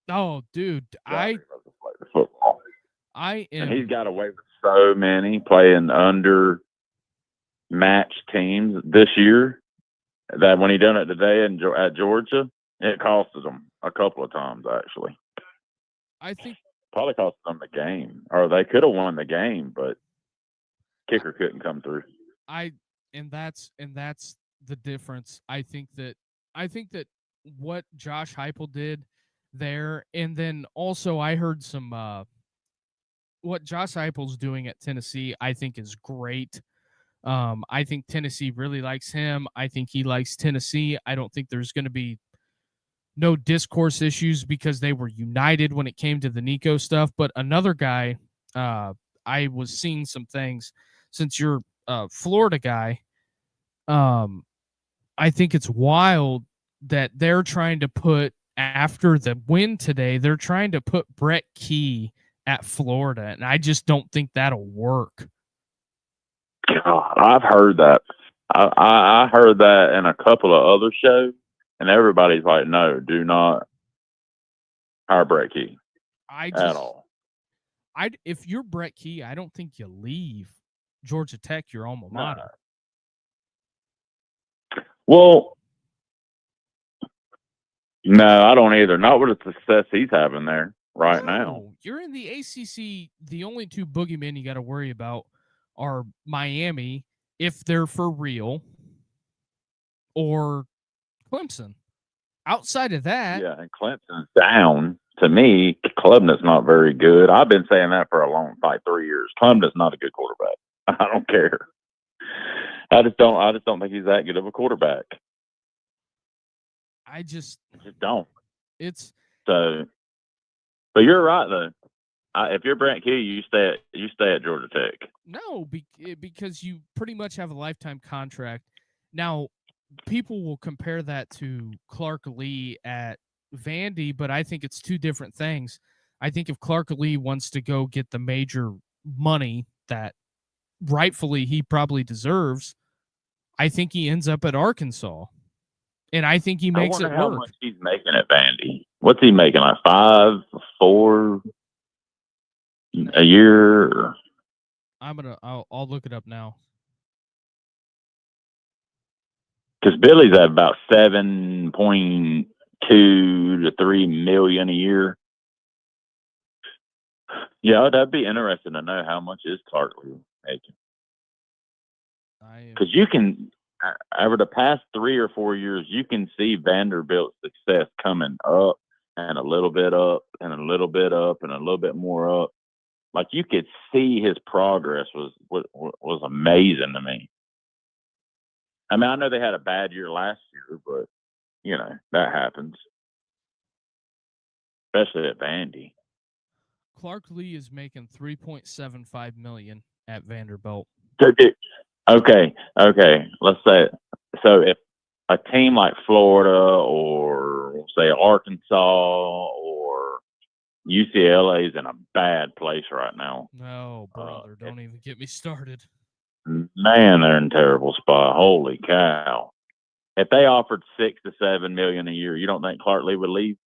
Oh, dude, He loves to float the football. I am. And he's got away with so many playing under matched teams this year that when he done it today at Georgia, it costed them a couple of times actually. I think probably cost them the game, or they could have won the game, but kicker couldn't come through. And that's the difference. I think that what Josh Heupel did there, and then also I heard some what Josh Heupel's doing at Tennessee, I think is great. I think Tennessee really likes him. I think he likes Tennessee. I don't think there's going to be no discourse issues because they were united when it came to the Nico stuff. But another guy, I was seeing some things since you're a Florida guy. I think it's wild that they're trying to put, after the win today, they're trying to put Brett Key at Florida, and I just don't think that'll work. I've heard that. I heard that in a couple of other shows, and everybody's like, "No, do not hire Brett Key at all." If you're Brett Key, I don't think you leave Georgia Tech, your alma mater. Well, no, I don't either. Not with the success he's having there now. You're in the ACC. The only two boogeymen you got to worry about are Miami, if they're for real, or Clemson. Outside of that, yeah, and Clemson's down. To me, Klubnik's not very good. I've been saying that for a long, like 3 years. Klubnik's not a good quarterback. I don't care. I just don't think he's that good of a quarterback. I just don't. It's so. But you're right though. If you're Brent Key, you stay at Georgia Tech. No, because you pretty much have a lifetime contract. Now, people will compare that to Clark Lee at Vandy, but I think it's two different things. I think if Clark Lee wants to go get the major money that rightfully he probably deserves, I think he ends up at Arkansas. And I think he makes it work. How much he's making at Vandy. What's he making? Like 5, 4 a year? I'll look it up now. Because Billy's at about 7.2 to 3 million a year. Yeah, that'd be interesting to know how much is Clark Lee making. Because you can, over the past 3 or 4 years, you can see Vanderbilt's success coming up and a little bit up and a little bit up and a little bit more up. Like you could see his progress was amazing to me. I mean, I know they had a bad year last year, but you know that happens, especially at Vandy. Clark Lee is making $3.75 million at Vanderbilt. Okay. Let's say so. If a team like Florida or say Arkansas or UCLA is in a bad place right now. No, brother, don't even get me started. Man, they're in a terrible spot. Holy cow! If they offered $6 to $7 million a year, you don't think Clark Lee would leave?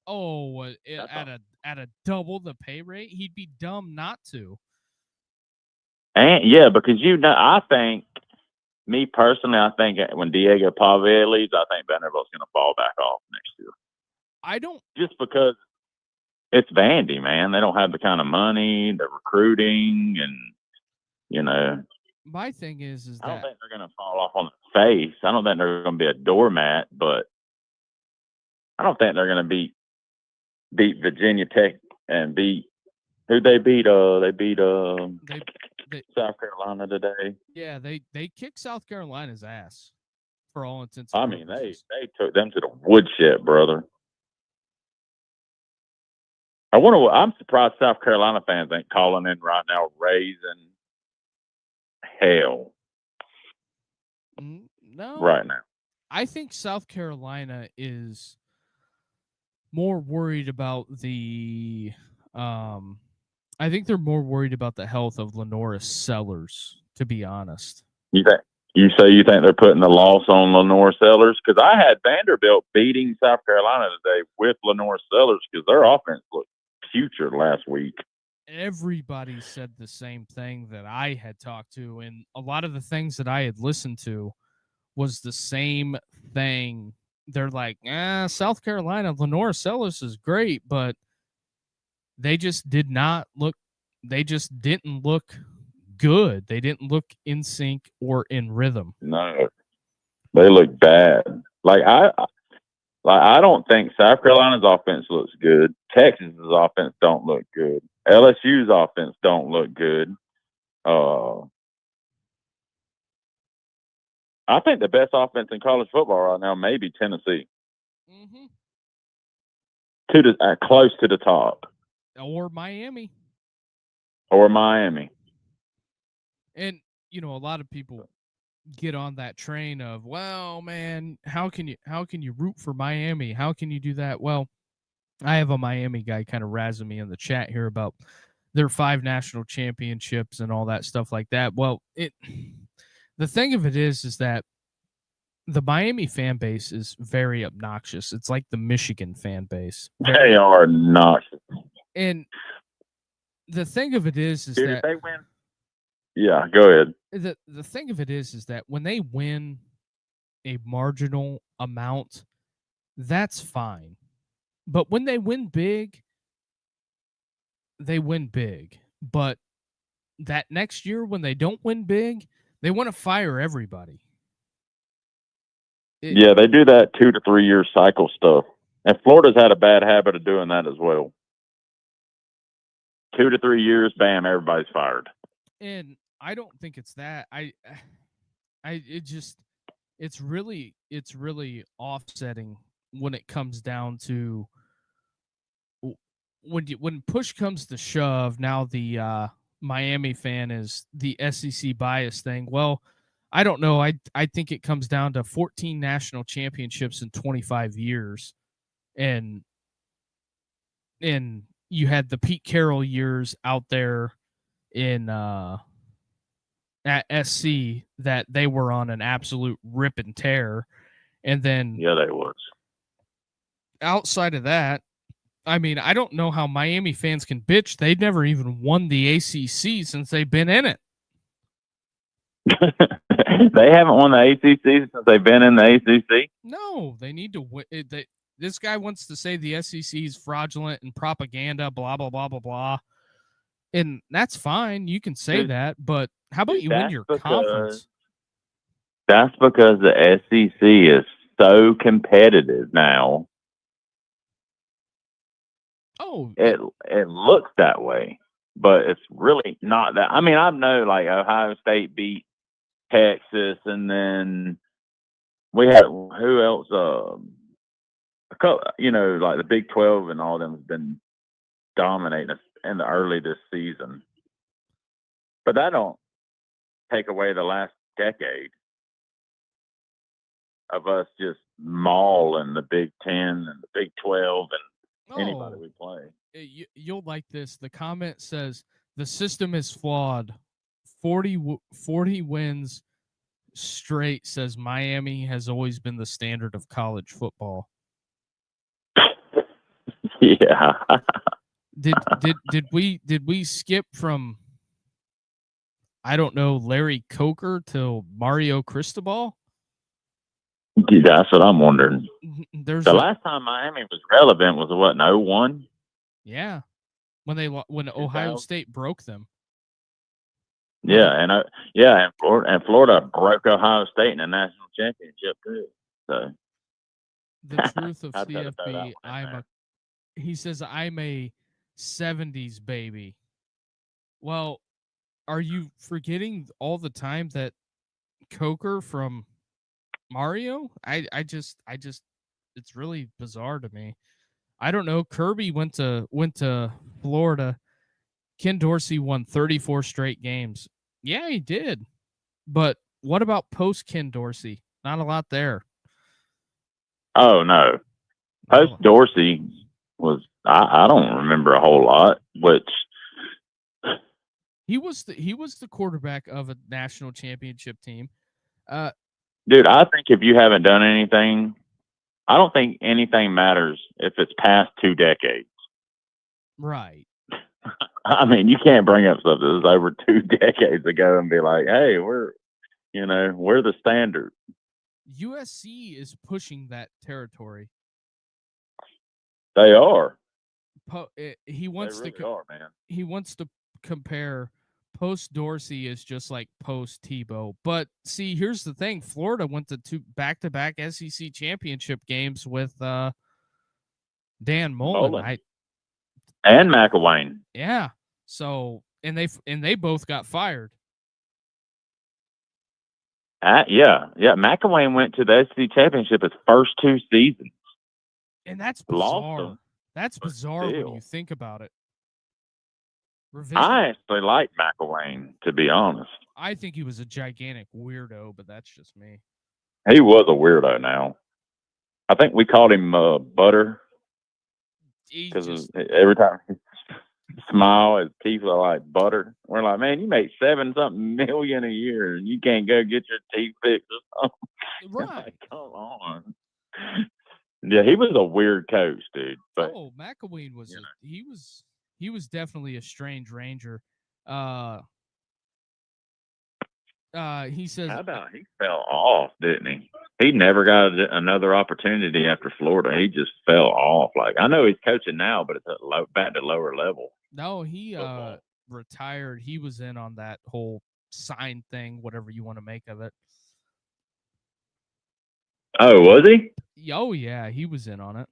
Oh, at a double the pay rate, he'd be dumb not to. And yeah, because I think, me personally, I think when Diego Pavia leaves, I think Vanderbilt's going to fall back off next year. I don't, just because it's Vandy, man. They don't have the kind of money, the recruiting, and you know. My thing is I don't think they're going to fall off on the face. I don't think they're going to be a doormat, but I don't think they're going to beat Virginia Tech and beat who they beat. They beat South Carolina today. Yeah, they kicked South Carolina's ass for all intents. I mean, they took them to the woodshed, brother. I'm surprised South Carolina fans ain't calling in right now, raising hell. No, right now. I think South Carolina is more worried about the. I think they're more worried about the health of Lenoris Sellers, to be honest. You think? You say you think they're putting the loss on Lenore Sellers? Because I had Vanderbilt beating South Carolina today with Lenore Sellers because their offense looked putrid last week. Everybody said the same thing that I had talked to, and a lot of the things that I had listened to was the same thing. They're like, South Carolina, Lenore Sellers is great, but they just did not look, they just didn't look good. They didn't look in sync or in rhythm. No, they look bad. I don't think South Carolina's offense looks good. Texas's offense don't look good. LSU's offense don't look good. I think the best offense in college football right now may be Tennessee. Mm-hmm. Close to the top. Or Miami. And, you know, a lot of people get on that train of, well, man, how can you root for Miami? How can you do that? Well, I have a Miami guy kind of razzing me in the chat here about their 5 national championships and all that stuff like that. Well, the thing of it is that the Miami fan base is very obnoxious. It's like the Michigan fan base. They are obnoxious. And the thing of it is Dude, that if they win. Yeah, go ahead. The thing of it is that when they win a marginal amount, that's fine. But when they win big, they win big. But that next year when they don't win big, they want to fire everybody. Yeah, they do that 2 to 3 year cycle stuff. And Florida's had a bad habit of doing that as well. 2 to 3 years, bam, everybody's fired. And I don't think it's that. It's really offsetting when it comes down to when push comes to shove. Now the Miami fan is the SEC bias thing. Well, I don't know. I think it comes down to 14 national championships in 25 years, and you had the Pete Carroll years out there in at SC that they were on an absolute rip and tear, and then yeah, they was. Outside of that, I mean, I don't know how Miami fans can bitch. They've never even won the ACC since they've been in it. They haven't won the ACC since they've been in the ACC? No, they need to win. This guy wants to say the SEC is fraudulent and propaganda, blah, blah, blah, blah, blah. And that's fine. You can say that, but how about you win your conference? That's because the SEC is so competitive now. Oh, it looks that way, but it's really not that. I mean, I know like Ohio State beat Texas, and then we had who else? A couple, you know, like the Big 12 and all them has been dominating us in the early this season, but that don't take away the last decade of us just mauling the Big 10 and the Big 12 and anybody we play. You'll like this. The comment says the system is flawed. 40 wins straight, says Miami has always been the standard of college football. Yeah. Did we skip from, I don't know, Larry Coker to Mario Cristobal? Dude, that's what I'm wondering. The last time Miami was relevant was what, in 2001? Yeah, when Ohio State broke them. Yeah, and Florida broke Ohio State in a national championship too. So the truth of CFB, he says I'm a 70s baby. Well, are you forgetting all the time that Coker from Mario? I just it's really bizarre to me. I don't know. Kirby went to Florida. Ken Dorsey won 34 straight games. Yeah, he did. But what about post Ken Dorsey? Not a lot there. Oh no. Post Dorsey was I don't remember a whole lot, which he was the quarterback of a national championship team. Dude, I think if you haven't done anything, I don't think anything matters if it's past 2 decades. Right. I mean, you can't bring up stuff that was over 2 decades ago and be like, "Hey, we're the standard." USC is pushing that territory. They are. He wants They really are, man. He wants to compare post Dorsey is just like post Tebow. But see, here's the thing: Florida went to 2 back-to-back SEC championship games with Dan Mullen. And McElwain. Yeah. So and they both got fired. Yeah. McElwain went to the SEC championship his first 2 seasons. And that's bizarre. That's bizarre when you think about it. I actually like McElwain, to be honest. I think he was a gigantic weirdo, but that's just me. He was a weirdo now. I think we called him Butter. Because every time he smile, his teeth are like butter. We're like, man, you make 7-something million a year and you can't go get your teeth fixed or something. Right. Like, come on. Yeah, he was a weird coach, dude. But McElwain was he was definitely a strange ranger. He says, how about he fell off, didn't he? He never got another opportunity after Florida. He just fell off. Like, I know he's coaching now, but it's back to lower level. No, he retired. He was in on that whole sign thing, whatever you want to make of it. Oh, was he? Oh, yeah, he was in on it.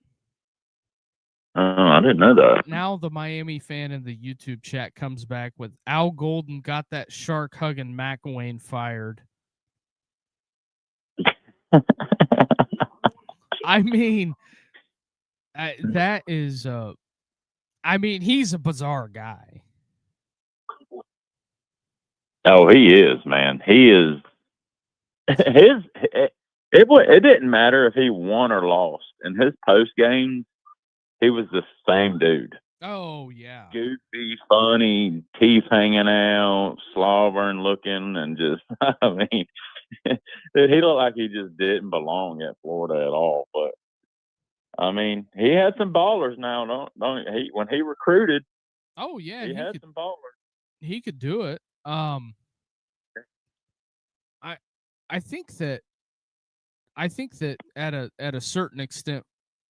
Oh, I didn't know that. Now the Miami fan in the YouTube chat comes back with Al Golden got that shark hugging McElwain fired. I mean, that is, I mean, he's a bizarre guy. Oh, he is, man. He is. It didn't matter if he won or lost. In his post games, he was the same dude. Oh, yeah. Goofy, funny, teeth hanging out, slobbering looking, and just, I mean, dude, he looked like he just didn't belong at Florida at all. But, I mean, he had some ballers now, don't he? When he recruited, oh, yeah, he had some ballers. He could do it. I think that at a certain extent,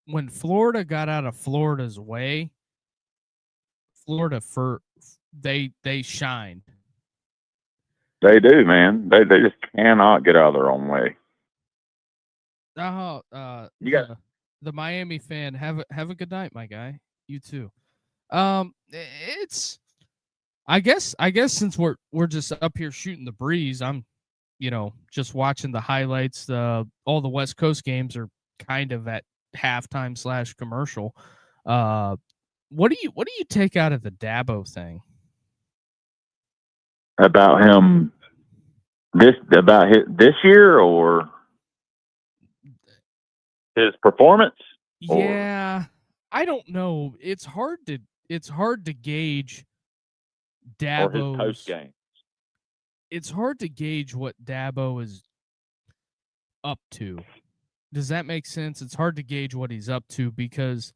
when Florida got out of Florida's way, Florida they shined. They do, man. They just cannot get out of their own way. You got the Miami fan. Have a good night, my guy. You too. It's I guess since we're just up here shooting the breeze, I'm just watching the highlights. All the West Coast games are kind of at halftime / commercial. What do you take out of the Dabo thing? About him this year or his performance? Yeah, I don't know. It's hard to gauge Dabo's or his post game. It's hard to gauge what Dabo is up to. Does that make sense? It's hard to gauge what he's up to because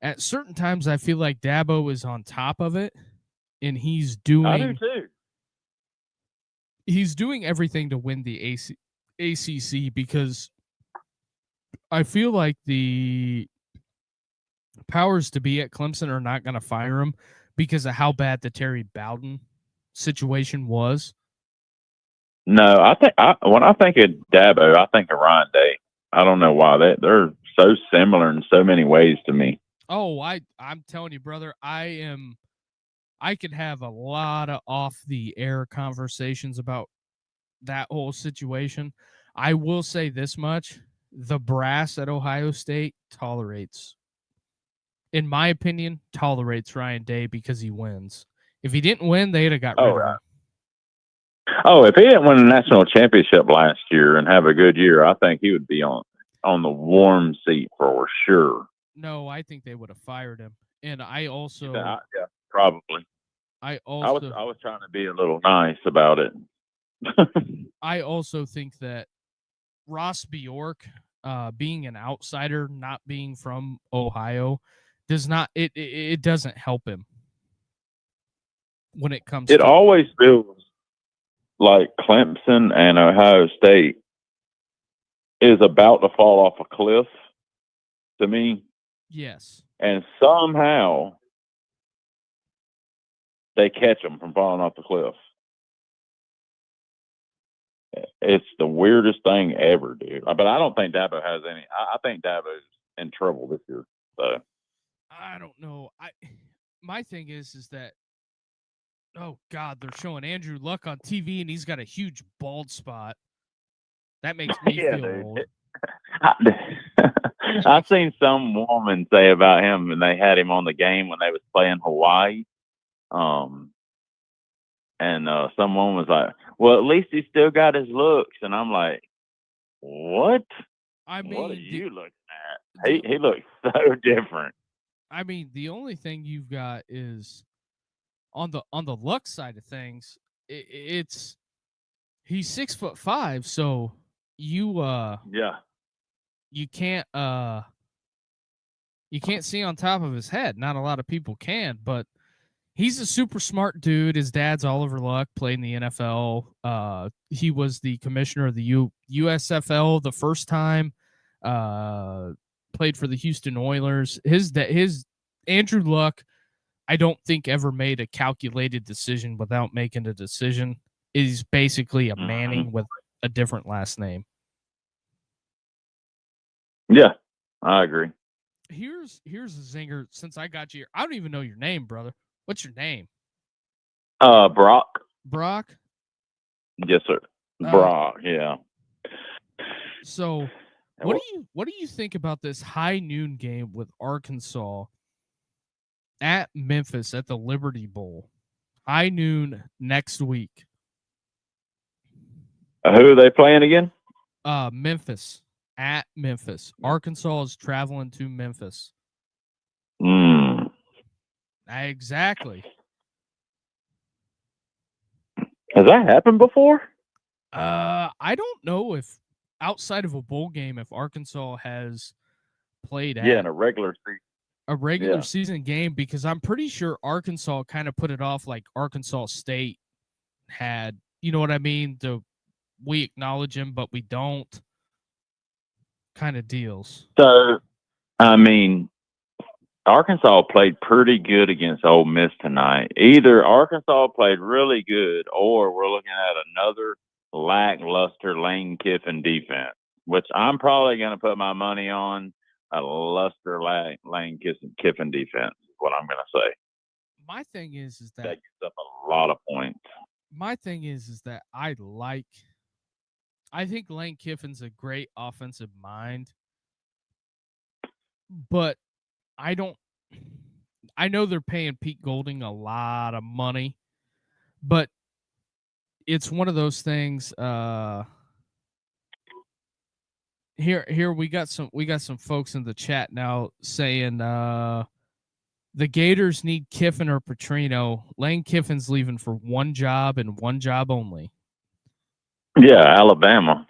at certain times I feel like Dabo is on top of it and he's doing I do too. He's doing everything to win the ACC because I feel like the powers to be at Clemson are not going to fire him because of how bad the Terry Bowden situation was. No, when I think of Dabo, I think of Ryan Day. I don't know why they're so similar in so many ways to me. Oh, I'm telling you, brother, I could have a lot of off the air conversations about that whole situation. I will say this much. The brass at Ohio State in my opinion, tolerates Ryan Day because he wins. If he didn't win, they'd have got rid of him. Oh, if he didn't win a national championship last year and have a good year, I think he would be on the warm seat for sure. No, I think they would have fired him. And I also yeah, probably. I was trying to be a little nice about it. I also think that Ross Bjork, being an outsider, not being from Ohio, does not it doesn't help him when it comes It to always feels like Clemson and Ohio State is about to fall off a cliff to me, yes. and somehow they catch them from falling off the cliff. It's the weirdest thing ever, dude. But I don't think Dabo has any. I think Dabo's in trouble this year. So I don't know. My thing is that, oh God, they're showing Andrew Luck on TV and he's got a huge bald spot. That makes me yeah, feel dude. old. I've seen some woman say about him, and they had him on the game when they was playing Hawaii. And some woman was like, "Well, at least he still got his looks," and I'm like, "What? I mean, what are you looking at? He looks so different." I mean, the only thing you've got is on the Luck side of things. It's he's 6'5", so you Yeah. you can't see on top of his head. Not a lot of people can, but he's a super smart dude. His dad's Oliver Luck, played in the NFL. He was the commissioner of the USFL the first time. Played for the Houston Oilers. His Andrew Luck, I don't think ever made a calculated decision without making a decision. Is basically a Manning with a different last name. Yeah, I agree. Here's a zinger. Since I got you here, I don't even know your name, brother. What's your name? Brock. Brock? Yes, sir. Brock. Yeah. So, what do you think about this high noon game with Arkansas at Memphis at the Liberty Bowl? High noon next week. Who are they playing again? Memphis. At Memphis. Arkansas is traveling to Memphis. Exactly. Has that happened before? I don't know if outside of a bowl game, if Arkansas has played at in a regular season. Season game, because I'm pretty sure Arkansas kind of put it off like Arkansas State had. You know what I mean? We acknowledge him, but we don't. Kind of deals. So, I mean, Arkansas played pretty good against Ole Miss tonight. Either Arkansas played really good, or we're looking at another lackluster Lane Kiffin defense, which I'm probably going to put my money on a luster Lane Kiffin defense, is what I'm going to say. My thing is that gets up a lot of points. My thing is that I think Lane Kiffin's a great offensive mind, but I know they're paying Pete Golding a lot of money, but it's one of those things. Here we got some folks in the chat now saying the Gators need Kiffin or Petrino. Lane Kiffin's leaving for one job and one job only. Yeah, Alabama.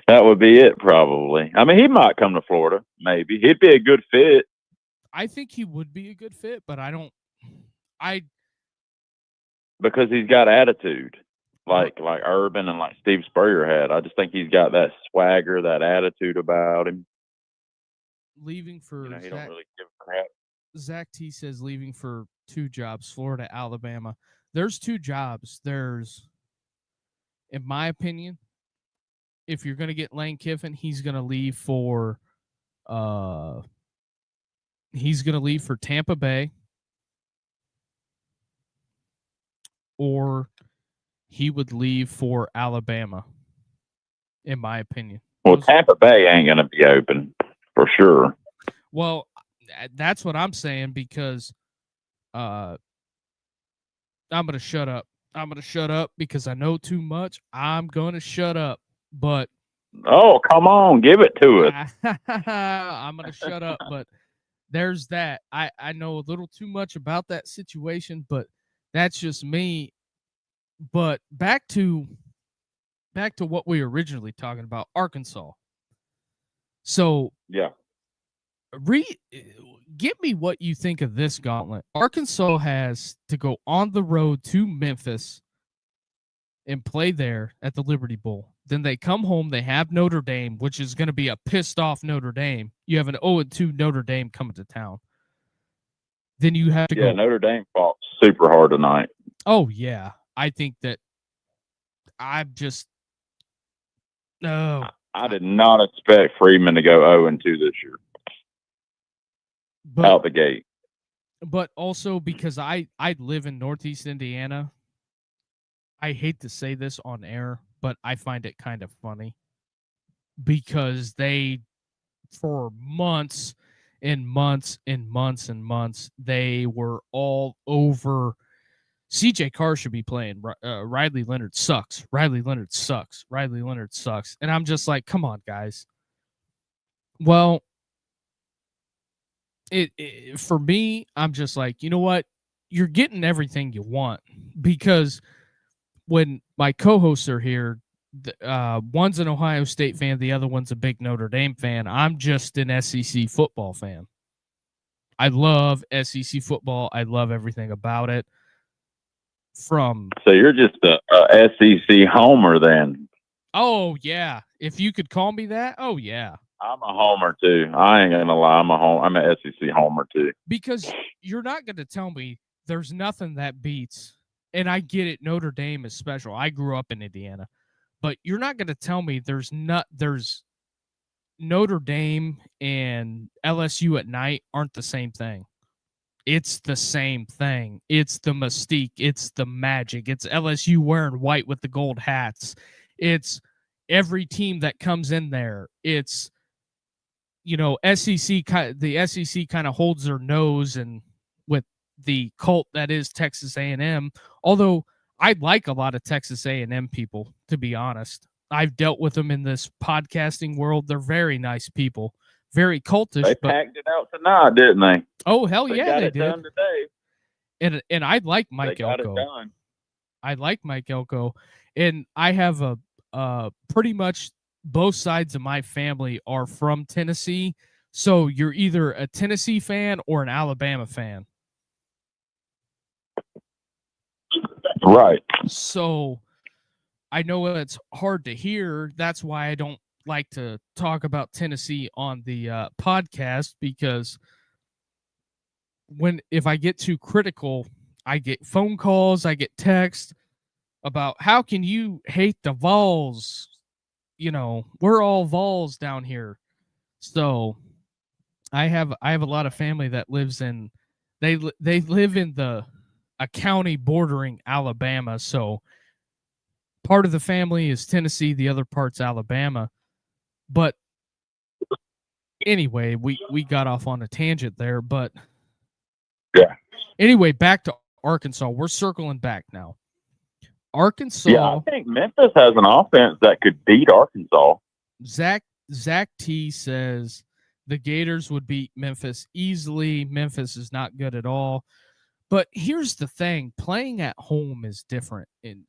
That would be it, probably. I mean, he might come to Florida, maybe. He'd be a good fit. I think he would be a good fit, but because he's got attitude, like Urban and like Steve Spurrier had. I just think he's got that swagger, that attitude about him. Leaving for he don't really give a crap. Zach T says leaving for two jobs, Florida, Alabama. There's two jobs. There's, in my opinion, if you're going to get Lane Kiffin, he's going to leave for Tampa Bay, or he would leave for Alabama, in my opinion. Well, Tampa Bay ain't going to be open for sure. Well, that's what I'm saying, because I'm going to shut up. I'm going to shut up because I know too much. I'm going to shut up. But oh, come on, give it to us. I'm going to shut up, but there's that. I know a little too much about that situation, but that's just me. But back to back to what we were originally talking about, Arkansas. So Yeah. Get me what you think of this gauntlet. Arkansas has to go on the road to Memphis and play there at the Liberty Bowl. Then they come home. They have Notre Dame, which is going to be a pissed off Notre Dame. You have an 0-2 Notre Dame coming to town. Then you have to go. Notre Dame fought super hard tonight. Oh, yeah. I think that I'm just. No. I did not expect Freeman to go 0-2 this year. Out the gate. But also because I live in Northeast Indiana. I hate to say this on air, but I find it kind of funny because they, for months and months and months and months, they were all over. CJ Carr should be playing. Riley Leonard sucks. Riley Leonard sucks. Riley Leonard sucks. And I'm just like, come on, guys. Well, for me, I'm just like, you know what? You're getting everything you want because when my co-hosts are here, one's an Ohio State fan, the other one's a big Notre Dame fan. I'm just an SEC football fan. I love SEC football. I love everything about it. So you're just a SEC homer then? Oh, yeah. If you could call me that, oh, yeah. I'm a homer, too. I ain't going to lie. I'm an SEC homer, too. Because you're not going to tell me there's nothing that beats, and I get it, Notre Dame is special. I grew up in Indiana. But you're not going to tell me there's Notre Dame and LSU at night aren't the same thing. It's the same thing. It's the mystique. It's the magic. It's LSU wearing white with the gold hats. It's every team that comes in there. It's, SEC. The SEC kind of holds their nose and with the cult that is Texas A&M. Although I like a lot of Texas A&M people, to be honest. I've dealt with them in this podcasting world. They're very nice people, very cultish. They packed it out tonight, didn't they? Oh, hell yeah, they did. Done today. And I like Mike Elko. I like Mike Elko. And I have pretty much both sides of my family are from Tennessee. So you're either a Tennessee fan or an Alabama fan. Right. So I know it's hard to hear. That's why I don't like to talk about Tennessee on the podcast, because if I get too critical, I get phone calls, I get texts about how can you hate the Vols? We're all Vols down here. So I have a lot of family that lives in they live in a county bordering Alabama. So part of the family is Tennessee, the other part's Alabama. But anyway, we got off on a tangent there, but yeah. Anyway, back to Arkansas. We're circling back now. Arkansas. Yeah, I think Memphis has an offense that could beat Arkansas. Zach T says the Gators would beat Memphis easily. Memphis is not good at all. But here's the thing. Playing at home is different. And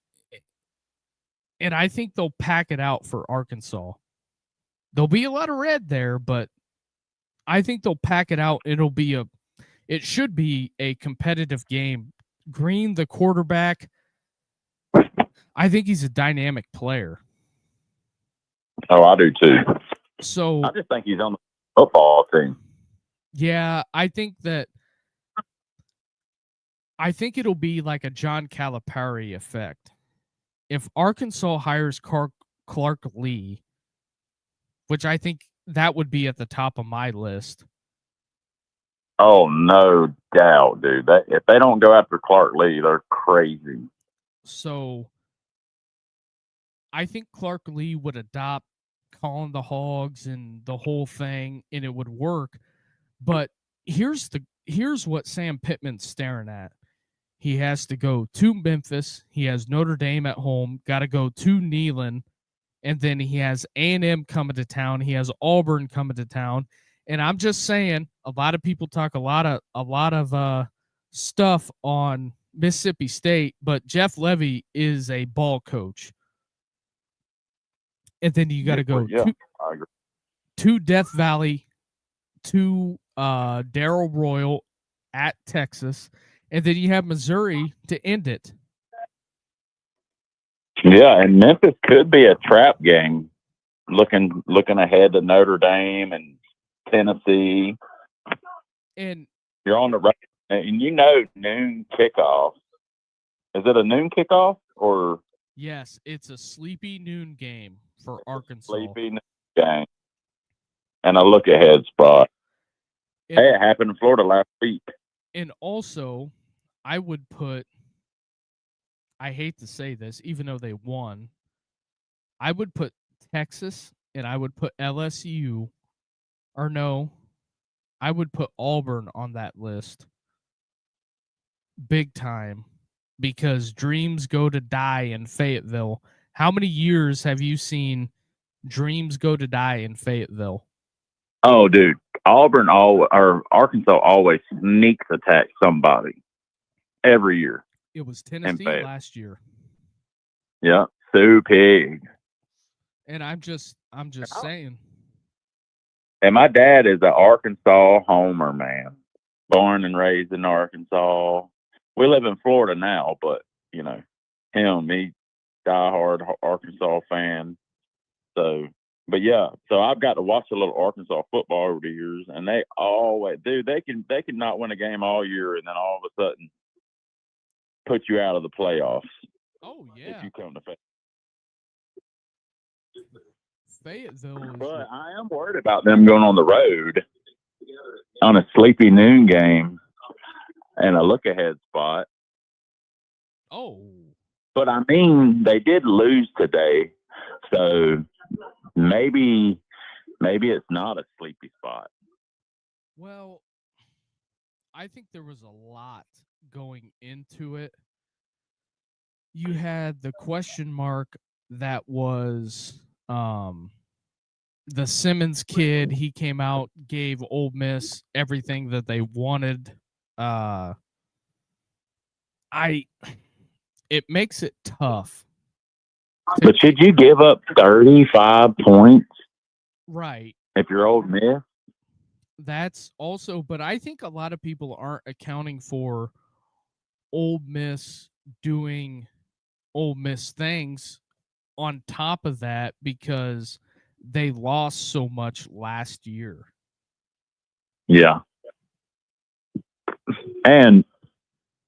I think they'll pack it out for Arkansas. There'll be a lot of red there, but I think they'll pack it out. It should be a competitive game. Green, the quarterback, I think he's a dynamic player. Oh, I do too. So I just think he's on the football team. Yeah, I think it'll be like a John Calipari effect. If Arkansas hires Clark Lee, which I think that would be at the top of my list. Oh, no doubt, dude. If they don't go after Clark Lee, they're crazy. So I think Clark Lee would adopt calling the Hogs and the whole thing, and it would work. But here's what Sam Pittman's staring at. He has to go to Memphis. He has Notre Dame at home. Got to go to Neyland, and then he has A&M coming to town. He has Auburn coming to town. And I'm just saying, a lot of people talk a lot of stuff on Mississippi State, but Jeff Levy is a ball coach. and then you got to go Yeah, I agree. to Death Valley, to Darrell Royal at Texas, and then you have Missouri to end it. Yeah, and Memphis could be a trap game. Looking ahead to Notre Dame and Tennessee. And you're on the right, and noon kickoff. Is it a noon kickoff or yes, it's a sleepy noon game for Arkansas. sleepy noon game? And a look ahead spot. Hey, it happened in Florida last week. And also, I would put, I hate to say this, even though they won, I would put Texas and I would put LSU, or no, I would put Auburn on that list. Big time. Because dreams go to die in Fayetteville. How many years have you seen dreams go to die in Fayetteville? Oh, dude, Arkansas always sneaks attack somebody every year. It was Tennessee last year. Yeah, Sue Pig. And I'm just saying. And my dad is an Arkansas homer, man. Born and raised in Arkansas. We live in Florida now, but he diehard Arkansas fan. So, but yeah, so I've got to watch a little Arkansas football over the years, and they always do. They can not win a game all year, and then all of a sudden put you out of the playoffs. Oh yeah. If you come to Fayetteville. But I am worried about them going on the road on a sleepy noon game and a look ahead spot. Oh. But I mean, they did lose today, so maybe it's not a sleepy spot. Well, I think there was a lot going into it. You had the question mark that was the Simmons kid. He came out, gave Ole Miss everything that they wanted. It makes it tough. But should you give up 35 points? Right. If you're Ole Miss? That's also, but I think a lot of people aren't accounting for Ole Miss doing Ole Miss things on top of that because they lost so much last year. Yeah. And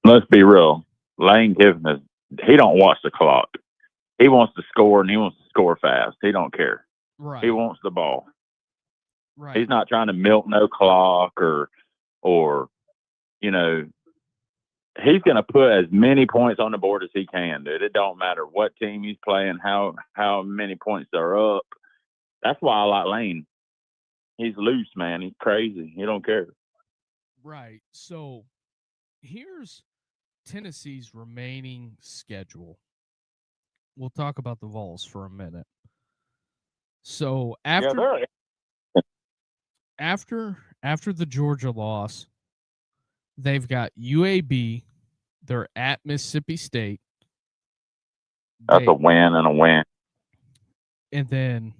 let's be real. Lane Kiffin he don't watch the clock. He wants to score, and he wants to score fast. He don't care. Right. He wants the ball. Right. He's not trying to milk no clock or he's going to put as many points on the board as he can, dude. It don't matter what team he's playing, how many points they're up. That's why I like Lane. He's loose, man. He's crazy. He don't care. Right. So here's Tennessee's remaining schedule. We'll talk about the Vols for a minute. So after the Georgia loss, they've got UAB. They're at Mississippi State. That's a win and a win. And then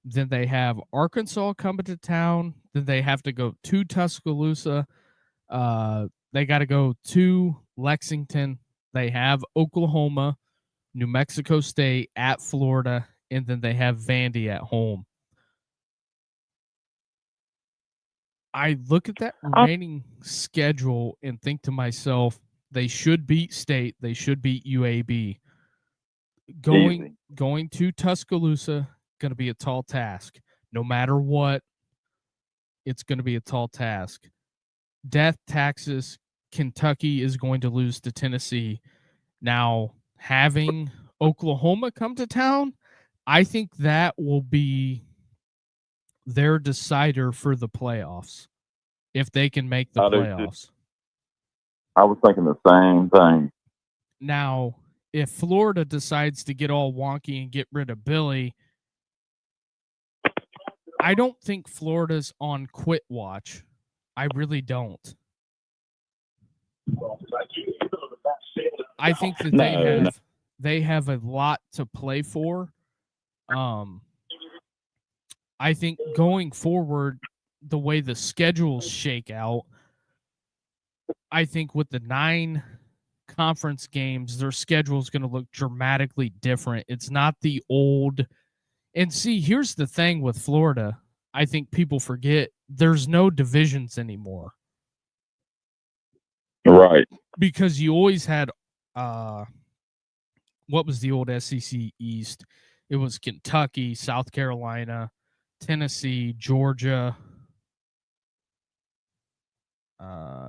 they have Arkansas coming to town. Then they have to go to Tuscaloosa. They got to go to Lexington. They have Oklahoma, New Mexico State, at Florida, and then they have Vandy at home. I look at that remaining schedule and think to myself, they should beat State. They should beat UAB. Going to Tuscaloosa, going to be a tall task. No matter what, it's going to be a tall task. Death taxes, Kentucky is going to lose to Tennessee. Now, having Oklahoma come to town, I think that will be their decider for the playoffs, if they can make the playoffs. I was thinking the same thing. Now, if Florida decides to get all wonky and get rid of Billy, I don't think Florida's on quit watch. I really don't. I think that they have a lot to play for. I think going forward, the way the schedules shake out, I think with the 9 conference games, their schedule is going to look dramatically different. It's not the old. And see, here's the thing with Florida. I think people forget there's no divisions anymore. Right. Because you always had what was the old SEC East? It was Kentucky, South Carolina, Tennessee, Georgia.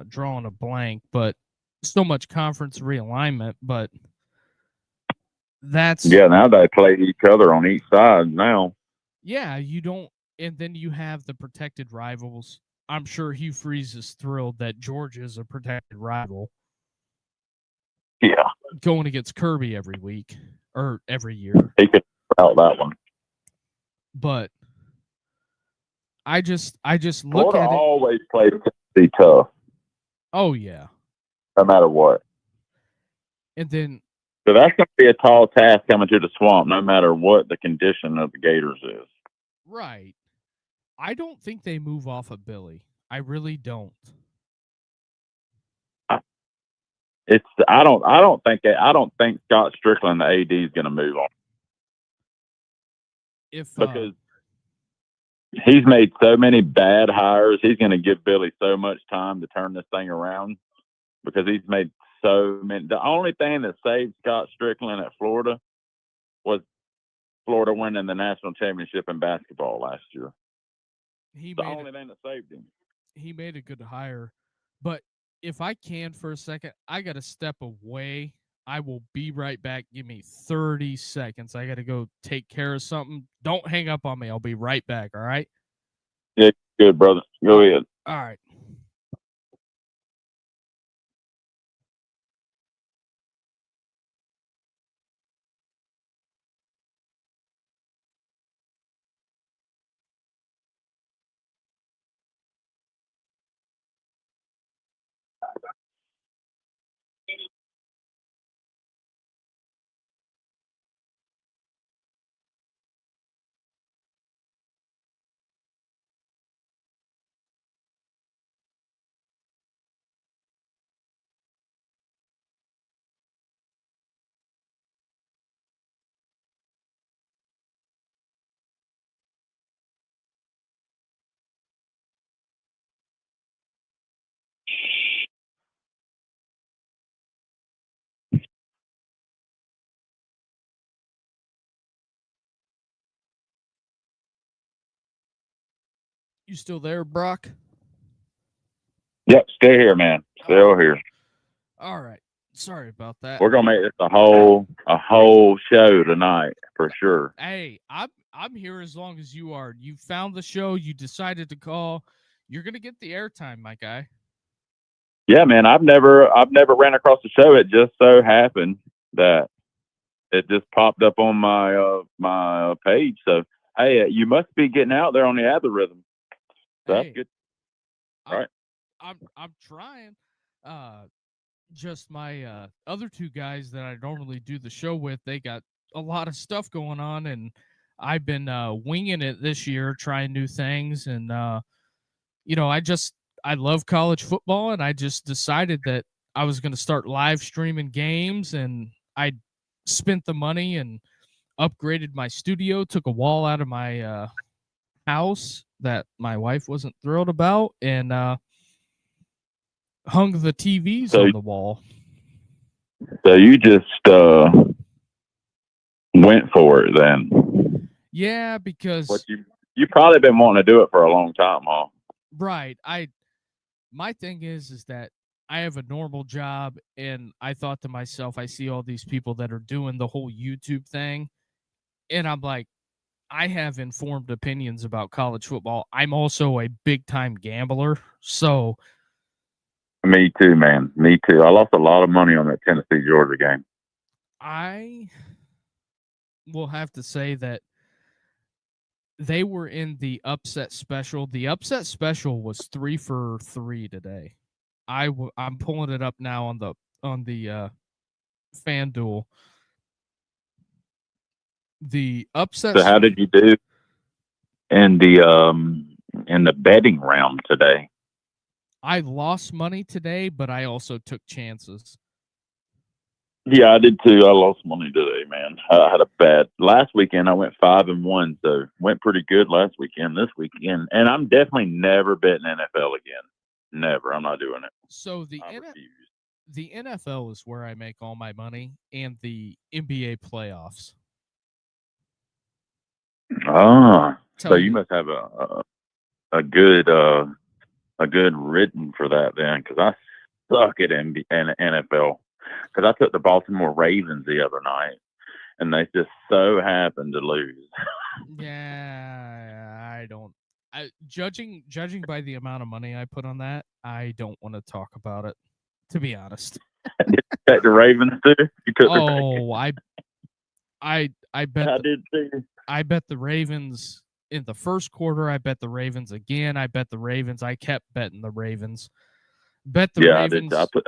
Drawing a blank, but so much conference realignment. But that's now they play each other on each side now. Yeah, you don't, and then you have the protected rivals. I'm sure Hugh Freeze is thrilled that Georgia is a protected rival. Yeah, going against Kirby every week or every year. He could out that one. But I just look Florida at it. Always plays Tennessee tough. Oh yeah. No matter what. And then so that's going to be a tall task coming to the Swamp, no matter what the condition of the Gators is. Right. I don't think they move off of Billy. I really don't. I don't think Scott Strickland, the AD, is going to move on. Because he's made so many bad hires, he's going to give Billy so much time to turn this thing around. Because he's made so many. The only thing that saved Scott Strickland at Florida was Florida winning the national championship in basketball last year. The only thing that saved him. He made a good hire. But if I can for a second, I got to step away. I will be right back. Give me 30 seconds. I got to go take care of something. Don't hang up on me. I'll be right back. All right? Yeah, good, brother. Go ahead. All right. You still there, Brock? Yep, stay here, man. Still here. All right. Sorry about that. We're gonna make this a whole show tonight for sure. Hey, I'm here as long as you are. You found the show. You decided to call. You're gonna get the airtime, my guy. Yeah, man. I've never ran across the show. It just so happened that it just popped up on my page. So hey, you must be getting out there on the algorithm. That's good. All right. I'm trying. Just my other two guys that I normally do the show with, they got a lot of stuff going on, and I've been winging it this year, trying new things, and I love college football, and I just decided that I was going to start live streaming games, and I spent the money and upgraded my studio, took a wall out of my house that my wife wasn't thrilled about, and hung the TVs on the wall. So you just went for it then? Yeah, because you probably been wanting to do it for a long time, huh? Right. My thing is that I have a normal job, and I thought to myself, I see all these people that are doing the whole YouTube thing, and I'm like, I have informed opinions about college football. I'm also a big time gambler, so. Me too, man. Me too. I lost a lot of money on that Tennessee Georgia game. I will have to say that they were in the upset special. The upset special was 3 for 3 today. I'm pulling it up now on the FanDuel. The upset. So how did you do in the betting realm today? I lost money today, but I also took chances. Yeah, I did too. I lost money today, man. I had a bad last weekend. I went 5-1, so went pretty good last weekend. This weekend, and I'm definitely never betting NFL again. Never. I'm not doing it. So I refuse. the NFL is where I make all my money, and the NBA playoffs. Ah, so Tell you you, must have a good written for that then, because I suck at NFL. Because I took the Baltimore Ravens the other night, and they just so happened to lose. yeah, I don't. Judging by the amount of money I put on that, I don't want to talk about it. To be honest. Take the Ravens too. You took the Oh, I bet I did too. I bet the Ravens in the first quarter. I bet the Ravens again. I bet the Ravens. I kept betting the Ravens. Bet the Yeah, Ravens. I did.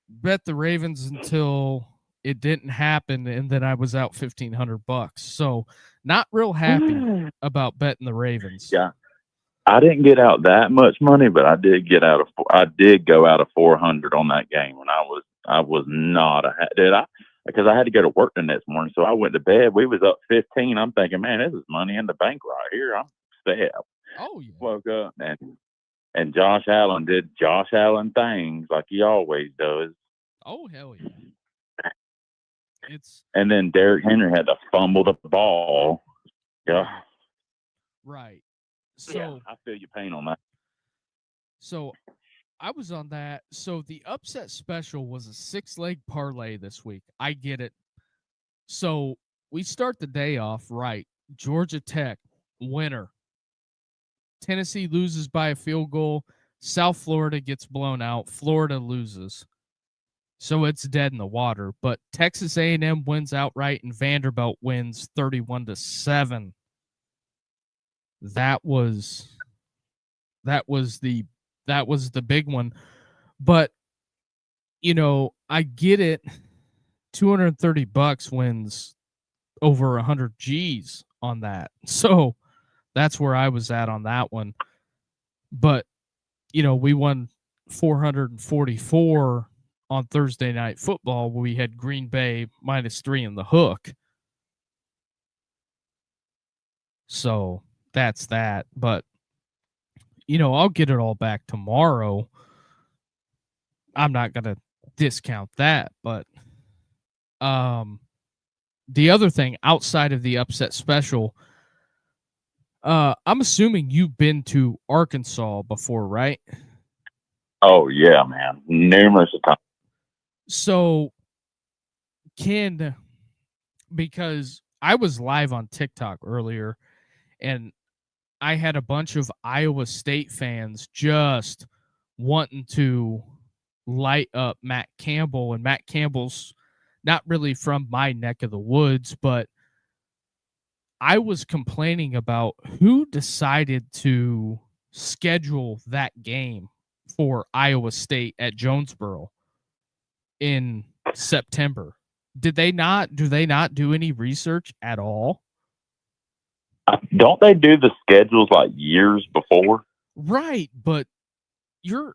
Bet the Ravens until it didn't happen, and then I was out $1,500. So not real happy about betting the Ravens. Yeah, I didn't get out that much money, but I did get out of. I did go out of 400 on that game when I was not a did I because I had to go to work the next morning, so I went to bed. We was up 15. I'm thinking, man, this is money in the bank right here. I'm set. Oh yeah. Woke up and Josh Allen did Josh Allen things like he always does. Oh hell yeah. And then Derrick Henry had to fumble the ball. Yeah. Right. So yeah, I feel your pain on that. So I was on that. So the upset special was a 6-leg parlay this week. I get it. So we start the day off right. Georgia Tech, winner. Tennessee loses by a field goal. South Florida gets blown out. Florida loses. So it's dead in the water. But Texas A&M wins outright, and Vanderbilt wins 31-7. That was the big one. But I get it. $230 wins over 100 G's on that. So that's where I was at on that one. But we won 444 on Thursday Night Football. We had Green Bay -3 in the hook. So that's that. But I'll get it all back tomorrow. I'm not gonna discount that, but the other thing outside of the upset special, I'm assuming you've been to Arkansas before, right? Oh yeah, man, numerous times. So because I was live on TikTok earlier, and I had a bunch of Iowa State fans just wanting to light up Matt Campbell, and Matt Campbell's not really from my neck of the woods, but I was complaining about who decided to schedule that game for Iowa State at Jonesboro in September. Do they not do any research at all? Don't they do the schedules like years before? Right, but you're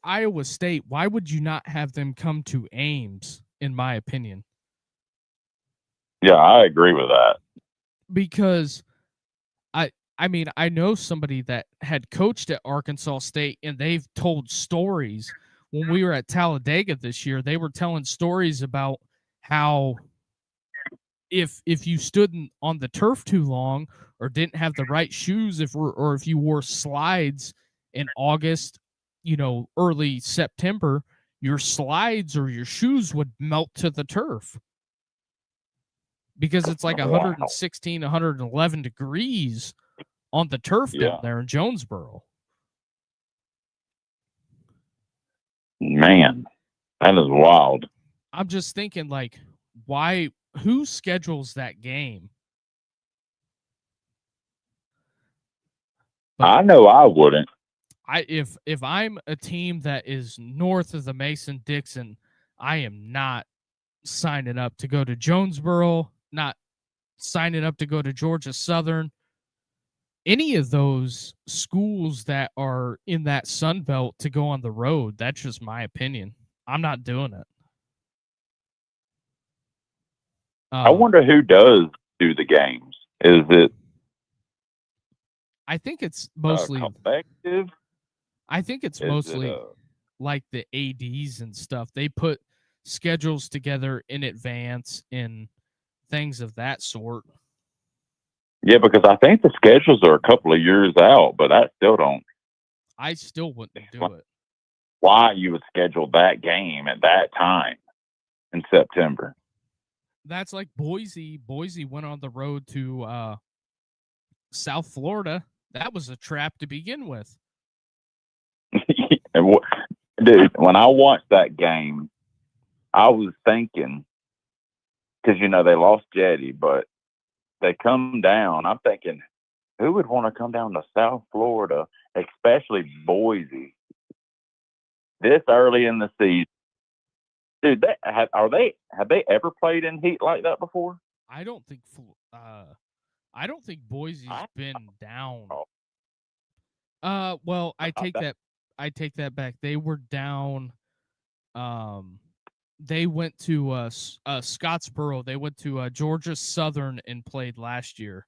Iowa State. Why would you not have them come to Ames, in my opinion? Yeah, I agree with that. Because I mean, I know somebody that had coached at Arkansas State, and they've told stories. When we were at Talladega this year, they were telling stories about how if you stood on the turf too long or didn't have the right shoes, or if you wore slides in August, early September, your slides or your shoes would melt to the turf because it's like 116, 111 degrees on the turf down there in Jonesboro. Man, that is wild. I'm just thinking, like, who schedules that game? But I know I wouldn't. If I'm a team that is north of the Mason-Dixon, I am not signing up to go to Jonesboro, not signing up to go to Georgia Southern. Any of those schools that are in that Sun Belt to go on the road, that's just my opinion. I'm not doing it. I wonder who does do the games. Is it I think it's mostly. collective? I think it's Is mostly it like the ADs and stuff. They put schedules together in advance and things of that sort. yeah, because I think the schedules are a couple of years out, but I still don't. I still wouldn't do it. Why you would schedule that game at that time in September? That's like Boise. Boise went on the road to South Florida. That was a trap to begin with. Dude, when I watched that game, I was thinking, because they lost Jetty, but they come down. I'm thinking, who would want to come down to South Florida, especially Boise, this early in the season? Dude, have they ever played in heat like that before? I don't think Boise's been down. Well, I take that back. They were down. They went to Scottsboro. They went to Georgia Southern and played last year.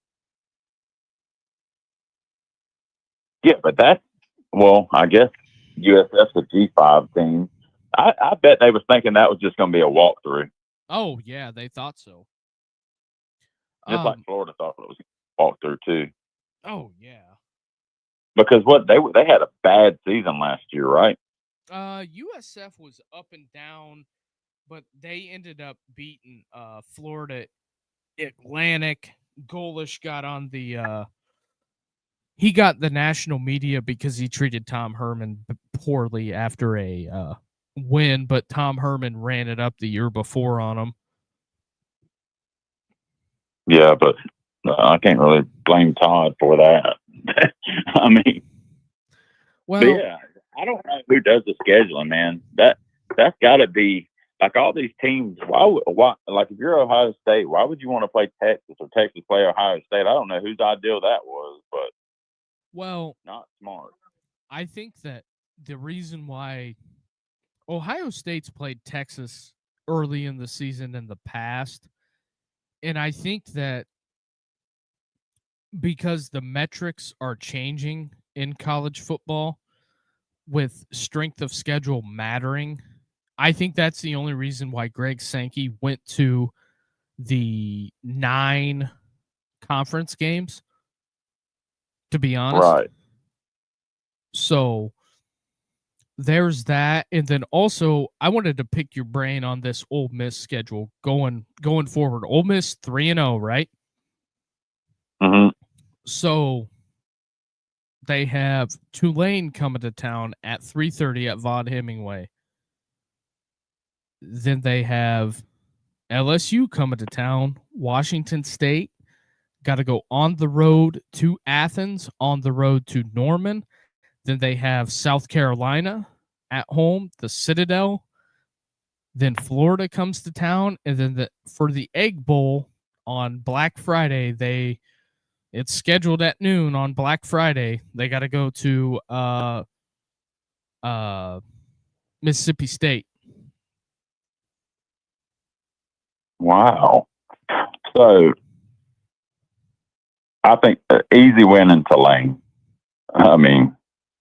Yeah, but I guess USF's a G5 team. I bet they was thinking that was just going to be a walkthrough. Oh yeah, they thought so. Just like Florida thought it was a walkthrough too. Oh yeah. Because they had a bad season last year, right? USF was up and down, but they ended up beating Florida Atlantic. Golish got on the he got the national media because he treated Tom Herman poorly after a win, but Tom Herman ran it up the year before on him. Yeah, but I can't really blame Todd for that. I mean, well, but yeah, I don't know who does the scheduling, man. That's got to be like all these teams. Why? Like if you're Ohio State, why would you want to play Texas or Texas play Ohio State? I don't know whose idea that was, but not smart. I think that the reason why Ohio State's played Texas early in the season in the past, and I think that because the metrics are changing in college football with strength of schedule mattering, I think that's the only reason why Greg Sankey went to the 9 conference games, to be honest. Right. So there's that. And then also I wanted to pick your brain on this Ole Miss schedule going forward. Ole Miss 3-0, right? Mm-hmm. So they have Tulane coming to town at 3:30 at Vaught Hemingway. Then they have LSU coming to town, Washington State. Got to go on the road to Athens, on the road to Norman. Then they have South Carolina at home, the Citadel. Then Florida comes to town, and then for the Egg Bowl on Black Friday, it's scheduled at noon on Black Friday. They got to go to Mississippi State. Wow. So I think easy win in Tulane. I mean,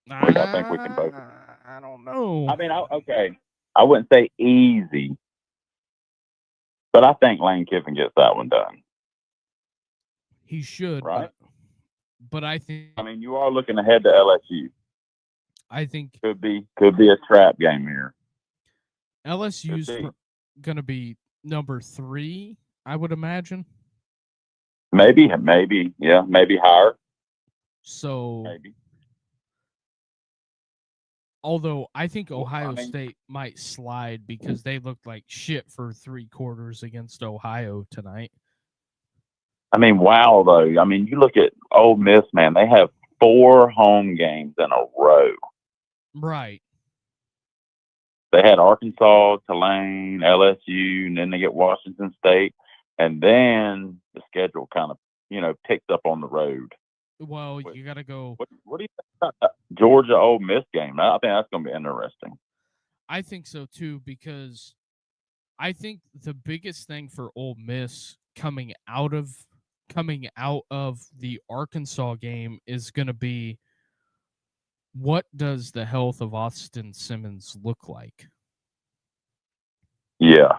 I think we can both. I don't know. I mean, okay. I wouldn't say easy, but I think Lane Kiffin gets that one done. He should, right? But I think. I mean, you are looking ahead to LSU. I think could be a trap game here. LSU's going to be number 3, I would imagine. Maybe, yeah, maybe higher. So maybe. Although I think Ohio State might slide because they looked like shit for 3 quarters against Ohio tonight. I mean, wow, though. I mean, you look at Ole Miss, man. They have 4 home games in a row. Right. They had Arkansas, Tulane, LSU, and then they get Washington State. and then the schedule kind of picked up on the road. Well, you got to go. What do you think about that Georgia Ole Miss game? I think that's going to be interesting. I think so too, because I think the biggest thing for Ole Miss coming out of the Arkansas game is going to be, what does the health of Austin Simmons look like? Yeah,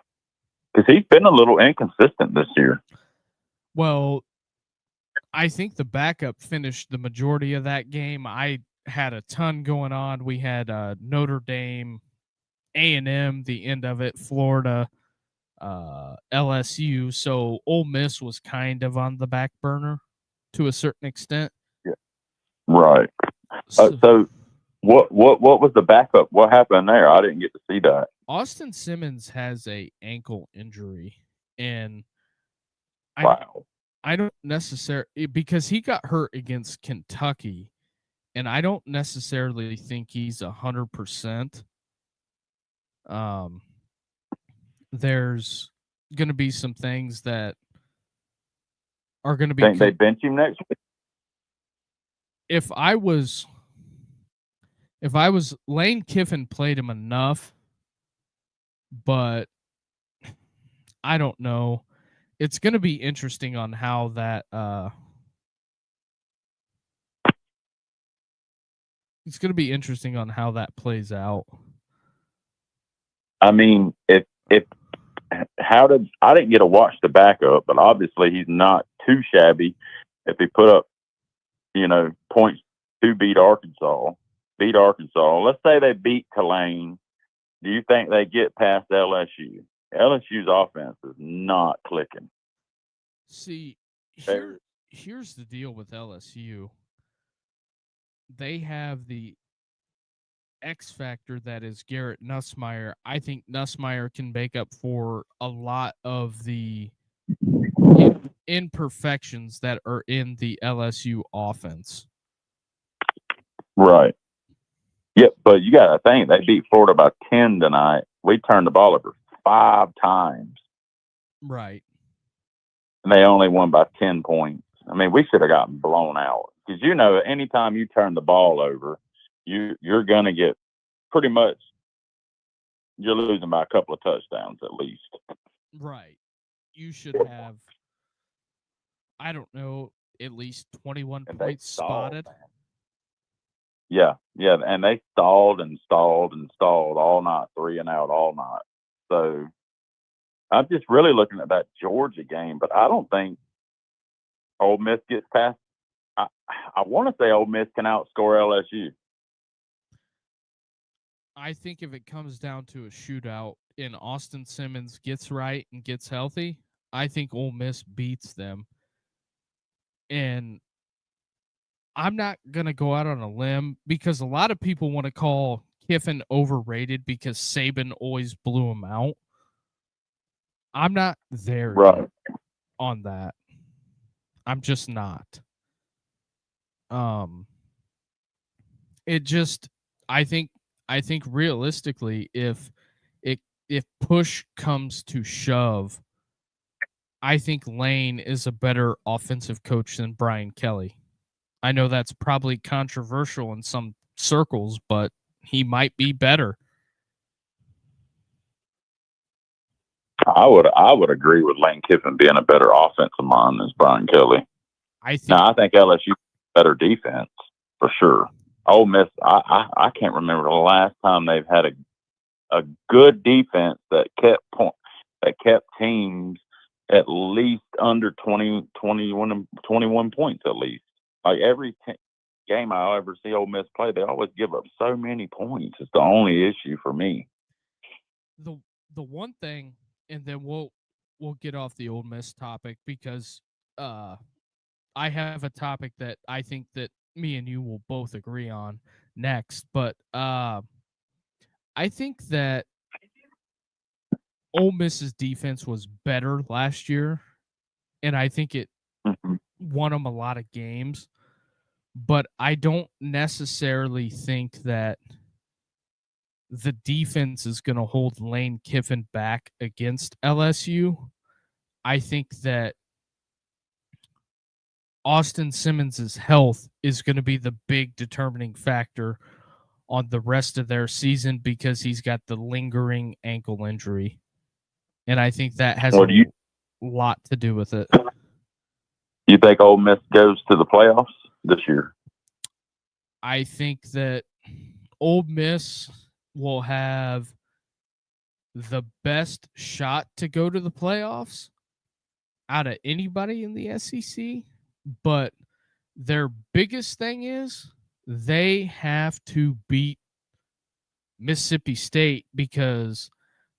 because he's been a little inconsistent this year. Well, I think the backup finished the majority of that game. I had a ton going on. We had Notre Dame, A&M, the end of it, Florida, LSU. So Ole Miss was kind of on the back burner to a certain extent. Yeah. Right. So what was the backup? What happened there? I didn't get to see that. Austin Simmons has a ankle injury, and Wow. I don't necessarily, because he got hurt against Kentucky, and I don't necessarily think he's 100%. There's going to be some things that are going to be. Think they bench him next week? If I was Lane Kiffin played him enough, but I don't know. It's going to be interesting on how that plays out. I mean, I didn't get to watch the backup, but obviously he's not too shabby. If he put up, points to beat Arkansas. Let's say they beat Tulane. Do you think they get past LSU? LSU's offense is not clicking. See, here's the deal with LSU. They have the X factor that is Garrett Nussmeier. I think Nussmeier can make up for a lot of the imperfections that are in the LSU offense. Right. Yep, but you got to think they beat Florida by 10 tonight. We turned the ball over 5 times. Right. And they only won by 10 points. I mean, we should have gotten blown out. Because, anytime you turn the ball over, you're going to get pretty much, you're losing by a couple of touchdowns at least. Right. You should have, I don't know, at least 21 points spotted. Man. Yeah, and they stalled all night, 3 and out all night. So I'm just really looking at that Georgia game, but I don't think Ole Miss gets past. I want to say Ole Miss can outscore LSU. I think if it comes down to a shootout and Austin Simmons gets right and gets healthy, I think Ole Miss beats them. And I'm not going to go out on a limb because a lot of people want to call Kiffin overrated because Saban always blew him out. I'm not there yet on that. I'm just not. I think realistically, if push comes to shove, I think Lane is a better offensive coach than Brian Kelly. I know that's probably controversial in some circles, but he might be better. I would agree with Lane Kiffin being a better offensive mind than Brian Kelly. I think LSU better defense for sure. Ole Miss, I can't remember the last time they've had a good defense that kept teams at least under 21 points at least. Like every game I ever see Ole Miss play, they always give up so many points. It's the only issue for me. The one thing, and then we'll get off the Ole Miss topic because I have a topic that I think that me and you will both agree on next. But I think that Ole Miss's defense was better last year, and I think it won them a lot of games. But I don't necessarily think that the defense is going to hold Lane Kiffin back against LSU. I think that Austin Simmons' health is going to be the big determining factor on the rest of their season because he's got the lingering ankle injury. And I think that has a lot to do with it. You think Ole Miss goes to the playoffs this year? I think that Ole Miss will have the best shot to go to the playoffs out of anybody in the SEC, but their biggest thing is they have to beat Mississippi State because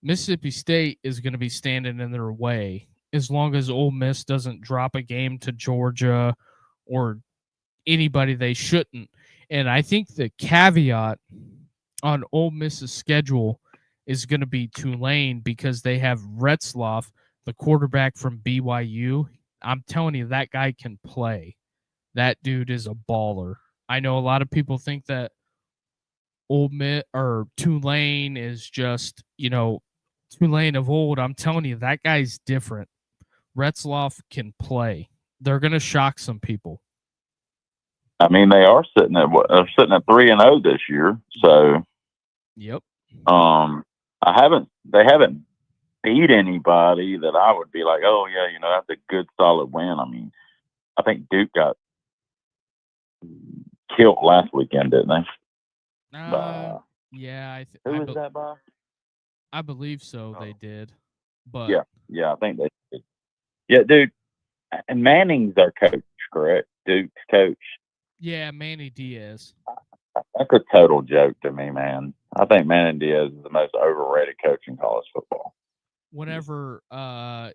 Mississippi State is going to be standing in their way as long as Ole Miss doesn't drop a game to Georgia or anybody they shouldn't. And I think the caveat on Ole Miss's schedule is going to be Tulane because they have Retzloff, the quarterback from BYU. I'm telling you, that guy can play. That dude is a baller. I know a lot of people think that Ole Miss or Tulane is just, Tulane of old. I'm telling you, that guy's different. Retzloff can play. They're going to shock some people. I mean, they are sitting at 3-0 this year. So, yep. They haven't beat anybody that I would be like, oh yeah, that's a good solid win. I mean, I think Duke got killed last weekend, didn't they? Yeah. Who was that by? I believe so. They did, but yeah, I think they did. Yeah, dude. And Manning's their coach, correct? Duke's coach. Yeah, Manny Diaz. That's a total joke to me, man. I think Manny Diaz is the most overrated coach in college football. Whenever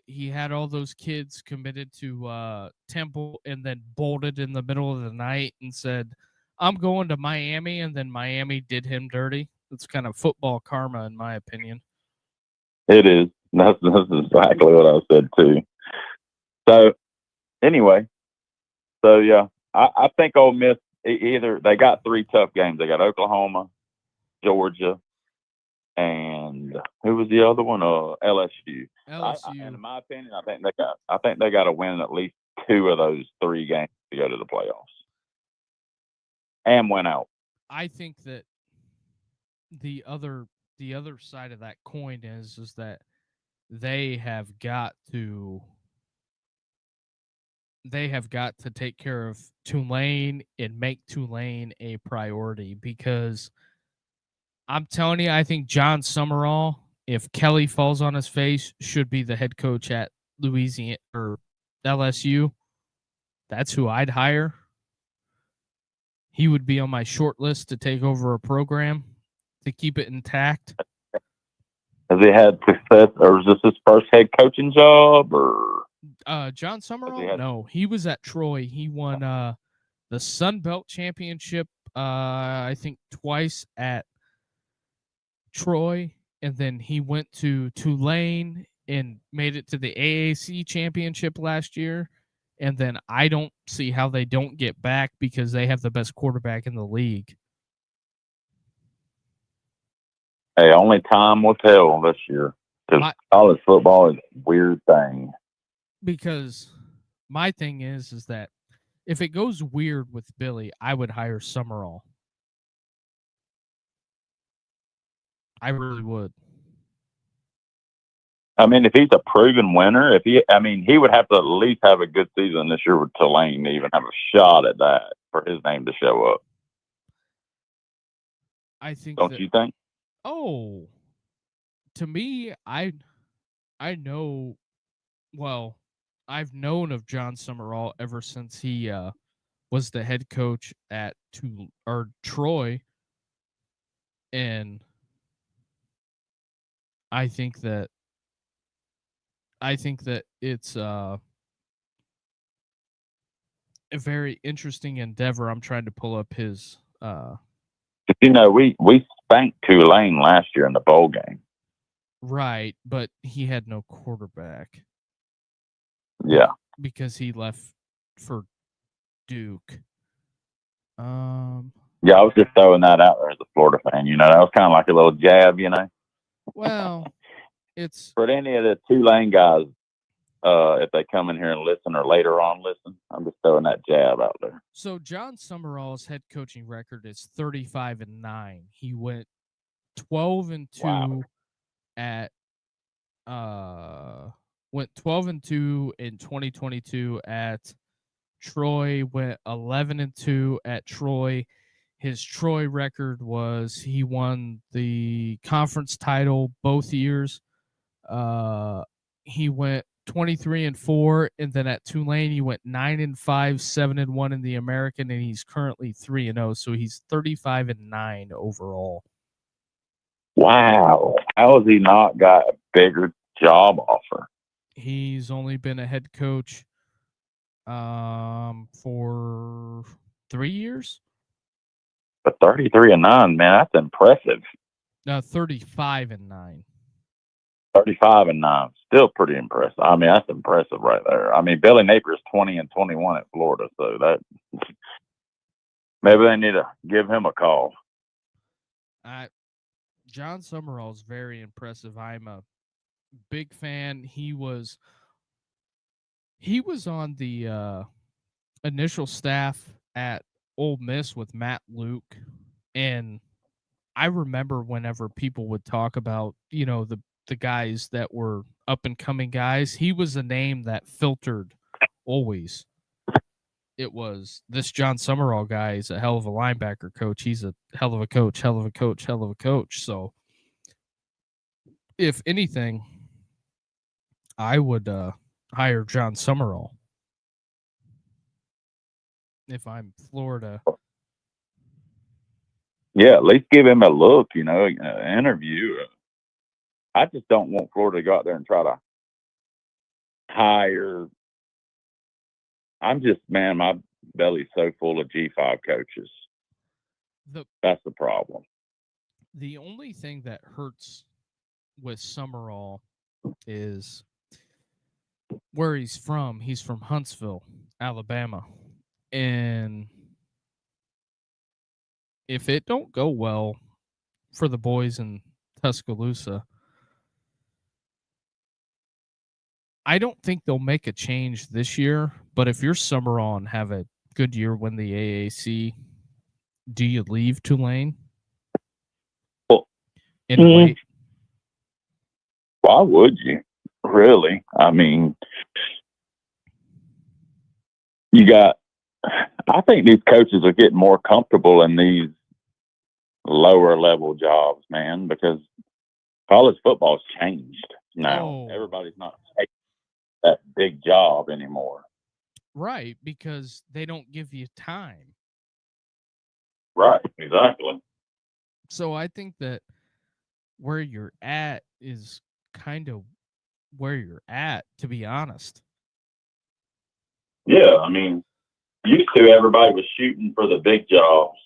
he had all those kids committed to Temple and then bolted in the middle of the night and said, I'm going to Miami, and then Miami did him dirty. It's kind of football karma, in my opinion. It is. That's exactly what I said, too. So, anyway. So, yeah. I think Ole Miss, either they got 3 tough games. They got Oklahoma, Georgia, and who was the other one? LSU. LSU. In my opinion, I think they got to win at least 2 of those 3 games to go to the playoffs and win out. I think that the other side of that coin is that they have got to take care of Tulane and make Tulane a priority because I'm telling you, I think John Summerall, if Kelly falls on his face, should be the head coach at Louisiana or LSU. That's who I'd hire. He would be on my short list to take over a program to keep it intact. Has he had success, or is this his first head coaching job, or? John Summerall? No, he was at Troy. He won the Sun Belt Championship, I think twice at Troy, and then he went to Tulane and made it to the AAC Championship last year. And then I don't see how they don't get back because they have the best quarterback in the league. Hey, only time will tell this year because college football is a weird thing. Because my thing is that if it goes weird with Billy, I would hire Summerall. I really would. I mean, if he's a proven winner, he would have to at least have a good season this year with Tulane to even have a shot at that for his name to show up. I think. Don't you think? Oh, to me, I know. Well, I've known of John Summerall ever since he was the head coach at Troy, and I think that it's a very interesting endeavor. I'm trying to pull up his. We spanked Tulane last year in the bowl game. Right, but he had no quarterback. Yeah, because he left for Duke. Yeah, I was just throwing that out there as a Florida fan. That was kind of like a little jab. Well, it's for any of the Tulane guys if they come in here and listen or later on listen. I'm just throwing that jab out there. So John Summerall's head coaching record is 35-9. He went 12-2 Wow. at went 12-2 in 2022 at Troy, went 11-2 at Troy. His Troy record was he won the conference title both years. He went 23-4, and then at Tulane he went 9-5, 7-1 in the American, and he's currently 3-0. So he's 35-9 overall. Wow. How has he not got a bigger job offer? He's only been a head coach for 3 years. But 33-9, man, that's impressive. 35-9. 35-9, still pretty impressive. I mean, that's impressive right there. I mean, Billy Napier's 20-21 at Florida, so that maybe they need to give him a call. John Summerall is very impressive. I'm a big fan. He was on the initial staff at Ole Miss with Matt Luke, and I remember whenever people would talk about, the guys that were up and coming guys, he was a name that filtered always. It was, this John Summerall guy is a hell of a linebacker coach. He's a hell of a coach, hell of a coach, hell of a coach. So if anything, I would hire John Summerall if I'm Florida. Yeah, at least give him a look, interview. I just don't want Florida to go out there and try to hire. I'm just, man, my belly's so full of G5 coaches. That's the problem. The only thing that hurts with Summerall is where he's from. He's from Huntsville, Alabama. And if it don't go well for the boys in Tuscaloosa, I don't think they'll make a change this year. But if you're Summerall and have a good year, win the AAC, do you leave Tulane? Well, wait? Why would you? Really? I mean, I think these coaches are getting more comfortable in these lower level jobs, man, because college football's changed now. Everybody's not taking that big job anymore. Right, because they don't give you time. Right, exactly. So I think that where you're at is kind of where you're at, to be honest. Yeah, I mean, used to everybody was shooting for the big jobs,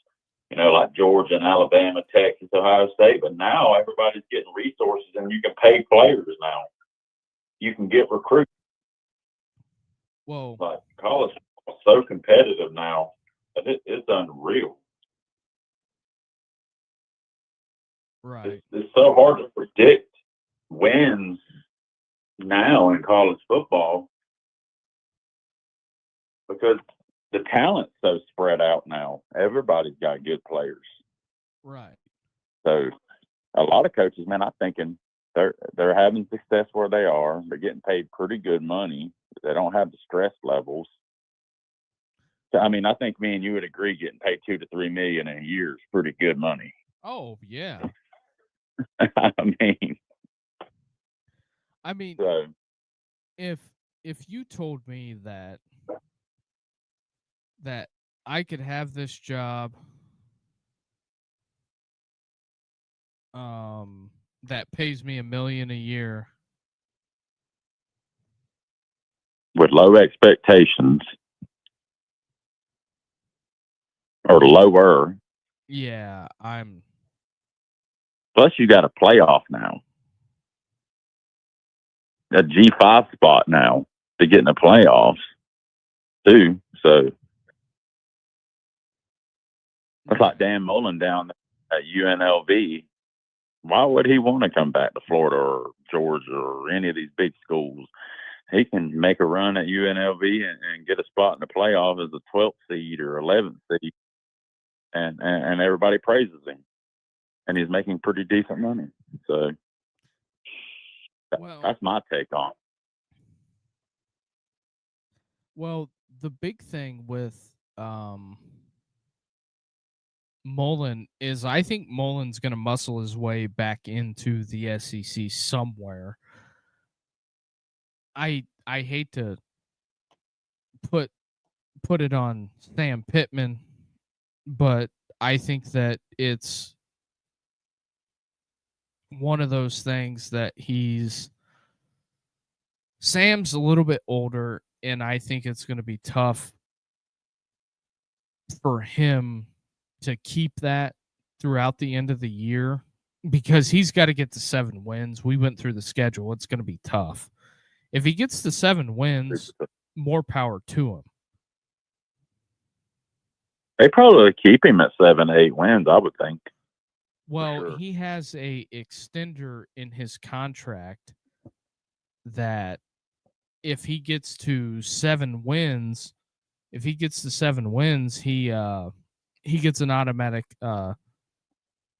like Georgia and Alabama, Texas, Ohio State. But now everybody's getting resources, and you can pay players now. You can get recruits. Whoa. Like college is so competitive now that it's unreal. Right. It's so hard to predict wins now in college football because the talent's so spread out now. Everybody's got good players. Right. So a lot of coaches, man, I'm thinking they're having success where they are. They're getting paid pretty good money. They don't have the stress levels. So, I mean, I think me and you would agree getting paid $2 to $3 million a year is pretty good money. Oh, yeah. I mean, so, if you told me that I could have this job that pays me $1 million a year with low expectations or lower. Yeah, Plus, you got a playoff now, a G5 spot now to get in the playoffs too. So it's like Dan Mullen down at UNLV. Why would he want to come back to Florida or Georgia or any of these big schools? he can make a run at UNLV and get a spot in the playoff as a 12th seed or 11th seed, and everybody praises him, and he's making pretty decent money. So that's my take on it. Well, the big thing with Mullen is I think Mullen's going to muscle his way back into the SEC somewhere. I hate to put it on Sam Pittman, but I think that it's one of those things that Sam's a little bit older, and I think it's going to be tough for him to keep that throughout the end of the year because he's got to get to 7 wins. We went through the schedule. It's going to be tough. If he gets to 7 wins, more power to him. They probably keep him at 7, 8 wins, I would think. Well, sure. He has a extender in his contract that if he gets to 7 wins, he gets an automatic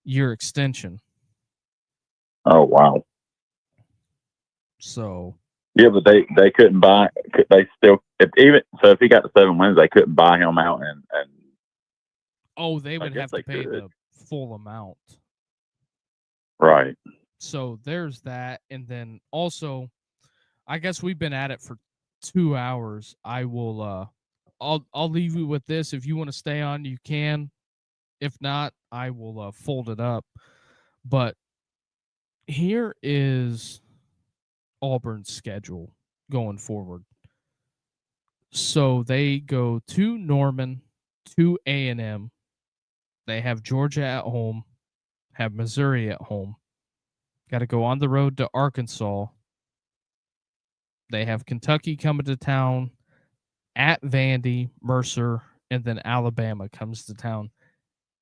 year extension. Oh wow! So yeah, but they couldn't buy. They still if he got to 7 wins, they couldn't buy him out and. Oh, they would have to pay the full amount. Right. So there's that, and then also, I guess we've been at it for 2 hours. I will. I'll leave you with this. If you want to stay on, you can. If not, I will fold it up. But here is Auburn's schedule going forward. So they go to Norman, to A&M. They have Georgia at home, have Missouri at home. Got to go on the road to Arkansas. They have Kentucky coming to town, at Vandy, Mercer, and then Alabama comes to town.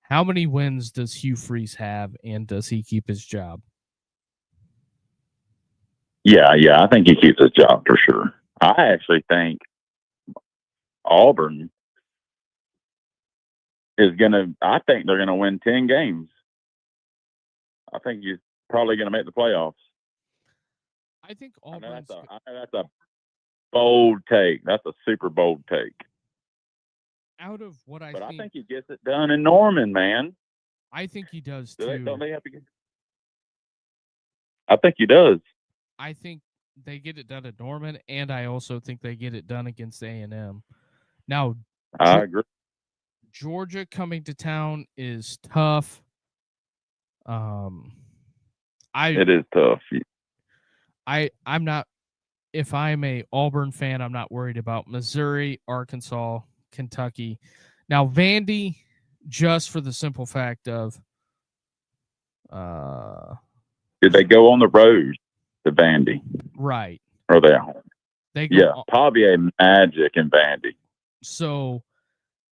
How many wins does Hugh Freeze have, and does he keep his job? Yeah, I think he keeps his job for sure. I actually think Auburn is I think they're gonna win 10 games. I think he's probably gonna make the playoffs. I think Auburn. I know that's a bold take. That's a super bold take. Out of what I think he gets it done in Norman, man. I think he does too. Don't they have to get? I think he does. I think they get it done at Norman, and I also think they get it done against A&M. Now, I agree. Georgia coming to town is tough. It is tough. I'm not. If I'm a Auburn fan, I'm not worried about Missouri, Arkansas, Kentucky. Now, Vandy, just for the simple fact of, did they go on the road to Vandy? Right. Or are they at home? They go probably a Magic in Vandy. So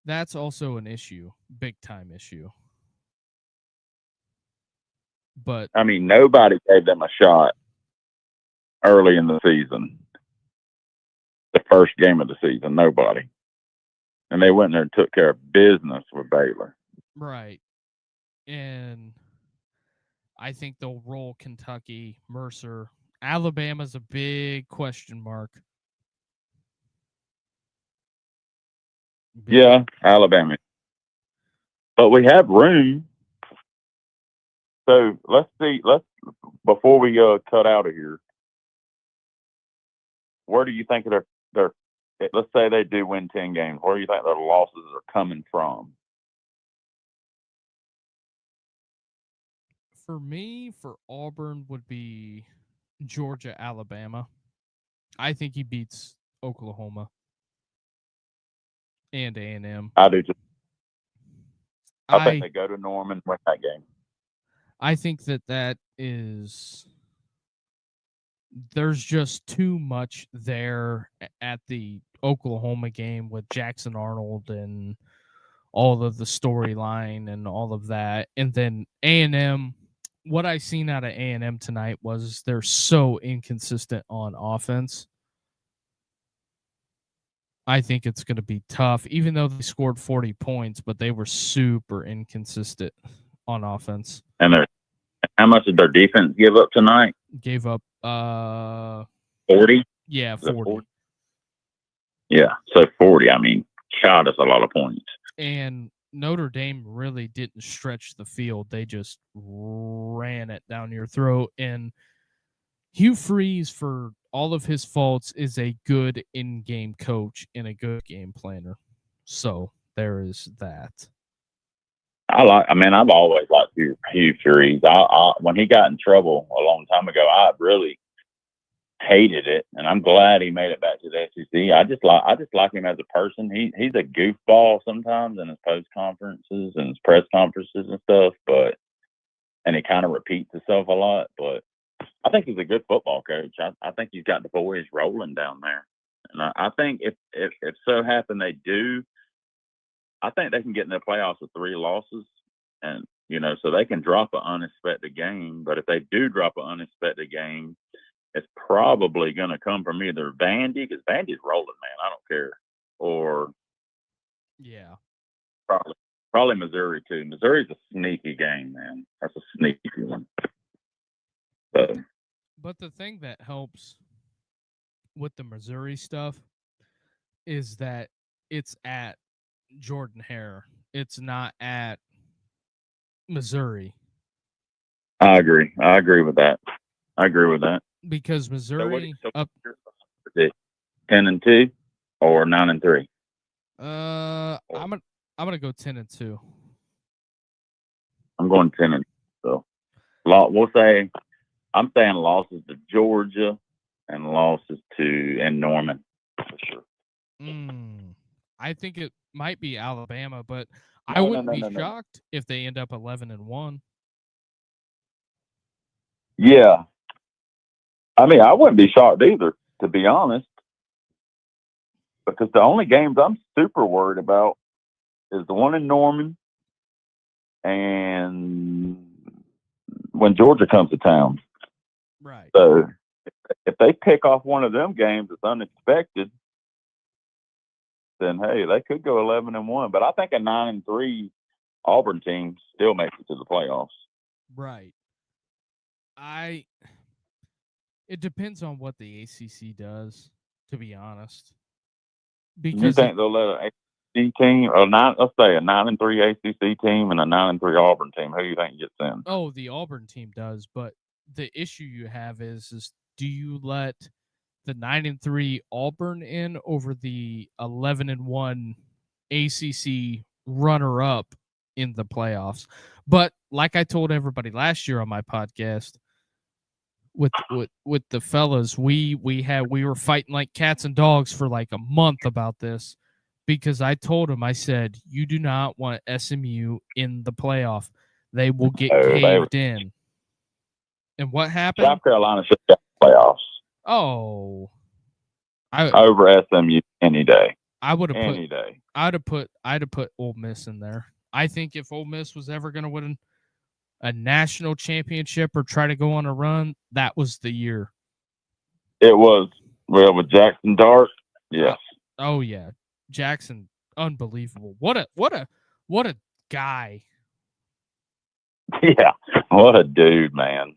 that's also an issue, big time issue. But I mean, nobody gave them a shot early in the season. The first game of the season, nobody. And they went there and took care of business with Baylor. Right. And I think they'll roll Kentucky, Mercer. Alabama's a big question mark. Yeah, Alabama. But we have room. So let's see. Before we cut out of here, where do you think their let's say they do win 10 games, where do you think their losses are coming from? For me, for Auburn would be Georgia, Alabama. I think he beats Oklahoma and A&M. I do too. I think they go to Norman, win that game. I think that is, there's just too much there at the Oklahoma game with Jackson Arnold and all of the storyline and all of that. And then A&M, what I seen out of A&M tonight was they're so inconsistent on offense. I think it's going to be tough, even though they scored 40 points, but they were super inconsistent on offense. And how much did their defense give up tonight? Gave up 40? Yeah, Is that 40. Yeah, so 40. I mean, God, that's a lot of points. And Notre Dame really didn't stretch the field. They just ran it down your throat. And Hugh Freeze, for all of his faults, is a good in-game coach and a good game planner. So there is that. I've always liked Hugh Freeze. When he got in trouble a long time ago, I really hated it, and I'm glad he made it back to the SEC. I just like him as a person. He's a goofball sometimes in his post conferences and his press conferences and stuff, and he kind of repeats himself a lot. But I think he's a good football coach. I think he's got the boys rolling down there, and I think if so happen they do, I think they can get in the playoffs with 3 losses, and so they can drop an unexpected game. But if they do drop an unexpected game, it's probably going to come from either Vandy, because Vandy's rolling, man. I don't care. Or probably Missouri too. Missouri's a sneaky game, man. That's a sneaky one. But the thing that helps with the Missouri stuff is that it's at Jordan Hare. It's not at Missouri. I agree with that. Because Missouri up 10-2 or 9-3. I'm gonna go 10-2. I'm going 10-2. So we'll say I'm saying losses to Georgia and losses to Norman for sure. I think it might be Alabama, but I wouldn't be shocked if they end up 11-1. Yeah. I mean, I wouldn't be shocked either, to be honest, because the only games I'm super worried about is the one in Norman and when Georgia comes to town. Right. So if they pick off one of them games that's unexpected, then hey, they could go 11-1. But I think a 9-3 Auburn team still makes it to the playoffs. Right. It depends on what the ACC does, to be honest. Because you think they'll let an ACC team, let's say a 9-3 ACC team and a 9-3 Auburn team? Who do you think gets in? Oh, the Auburn team does, but the issue you have is do you let the 9-3 Auburn in over the 11-1 ACC runner-up in the playoffs? But like I told everybody last year on my podcast, with the fellas, we were fighting like cats and dogs for like a month about this, because I told him, I said, you do not want SMU in the playoff. They will get caved in. And what happened? South Carolina should have got playoffs. Oh, over SMU any day. I would have put any day. I'd have put Ole Miss in there. I think if Ole Miss was ever going to win a national championship or try to go on a run, that was the year. It was. Well, with Jackson Dart, yes. Oh yeah, Jackson, unbelievable. What a guy. Yeah, what a dude, man.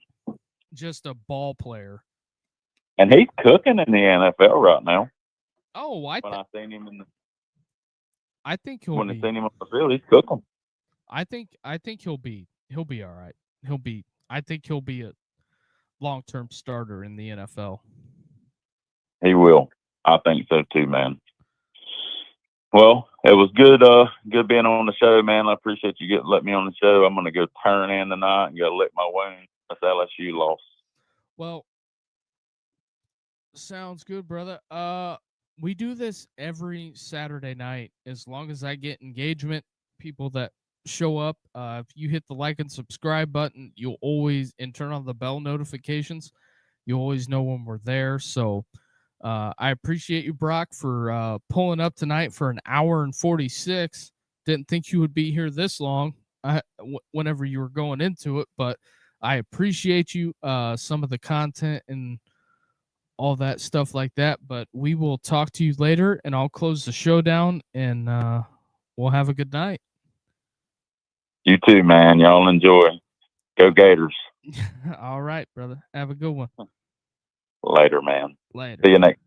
Just a ball player. And he's cooking in the NFL right now. Oh, I seen him in the. I think he'll. When I seen him on the field, he's cooking. I think he'll be all right. I think he'll be a long-term starter in the NFL. He will. I think so too, man. Well, it was good being on the show, man. I appreciate you letting me on the show. I'm gonna go turn in tonight and go lick my wound. That's LSU loss. Well, sounds good, brother. We do this every Saturday night. As long as I get engagement, people that show up, if you hit the like and subscribe button, you'll always, and turn on the bell notifications, you always know when we're there. So I appreciate you, Brock, for pulling up tonight for an hour and 46. Didn't think you would be here this long whenever you were going into it, but I appreciate you. Some of the content and all that stuff like that. But we will talk to you later, and I'll close the show down, and we'll have a good night. You too, man. Y'all enjoy. Go Gators. All right, brother. Have a good one. Later, man. Later. See you next.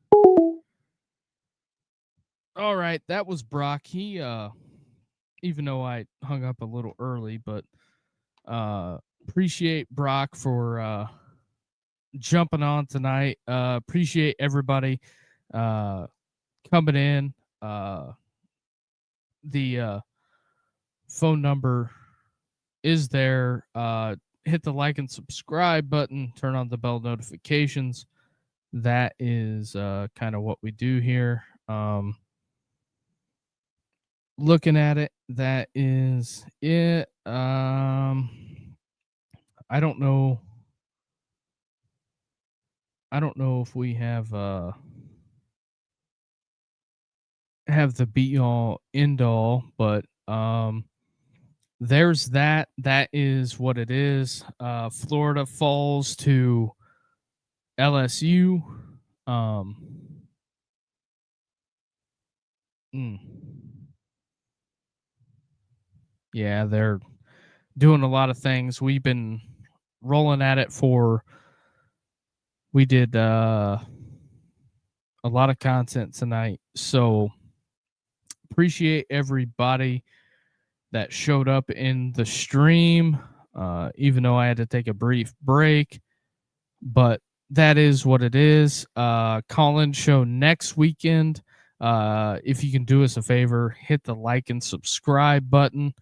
All right, that was Brock. He even though I hung up a little early, but appreciate Brock for jumping on tonight. Appreciate everybody coming in. The phone number is there. Hit the like and subscribe button, turn on the bell notifications. That is kind of what we do here. Looking at it, that is it. I don't know if we have the be all end all, but there's that. That is what it is. Florida falls to LSU. Yeah, they're doing a lot of things. We've been rolling at it we did a lot of content tonight. So appreciate everybody that showed up in the stream, even though I had to take a brief break. But that is what it is. Call-in show next weekend. If you can do us a favor, hit the like and subscribe button.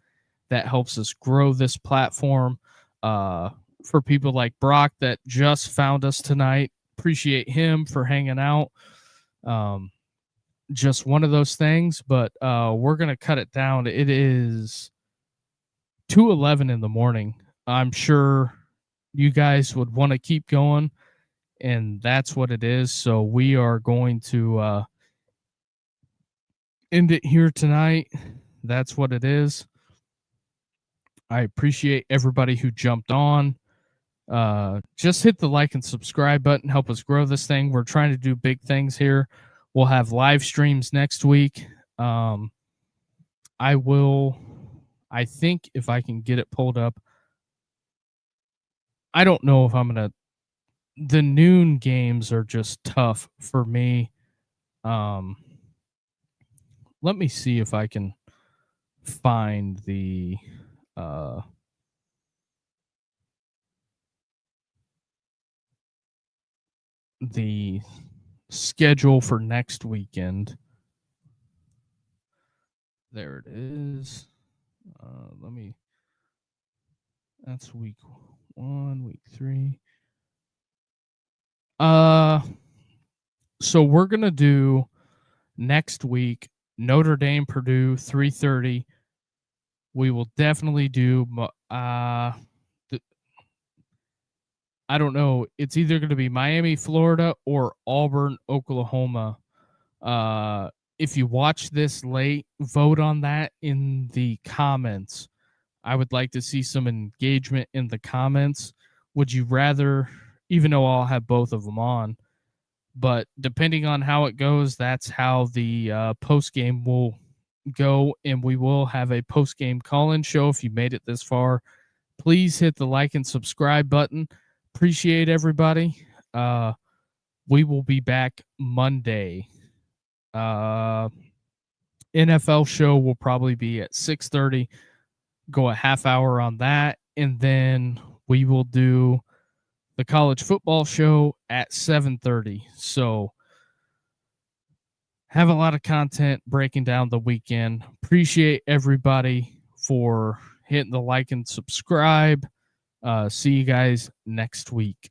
That helps us grow this platform. For people like Brock that just found us tonight, appreciate him for hanging out. Just one of those things, but we're going to cut it down. It is 2:11 in the morning. I'm sure you guys would want to keep going, and that's what it is. So we are going to end it here tonight. That's what it is. I appreciate everybody who jumped on. Just hit the like and subscribe button. Help us grow this thing. We're trying to do big things here. We'll have live streams next week. I think if I can get it pulled up, I don't know if I'm going to, the noon games are just tough for me. Let me see if I can find the schedule for next weekend. There it is. That's week 1, week 3. So we're going to do next week Notre Dame, Purdue, 3:30. We will definitely do I don't know. It's either going to be Miami, Florida, or Auburn, Oklahoma. If you watch this late, vote on that in the comments. I would like to see some engagement in the comments. Would you rather, even though I'll have both of them on, but depending on how it goes, that's how the post game will go, and we will have a post game call-in show. If you made it this far, please hit the like and subscribe button. Appreciate everybody. We will be back Monday. NFL show will probably be at 6:30. Go a half hour on that, and then we will do the college football show at 7:30. So have a lot of content breaking down the weekend. Appreciate everybody for hitting the like and subscribe. See you guys next week.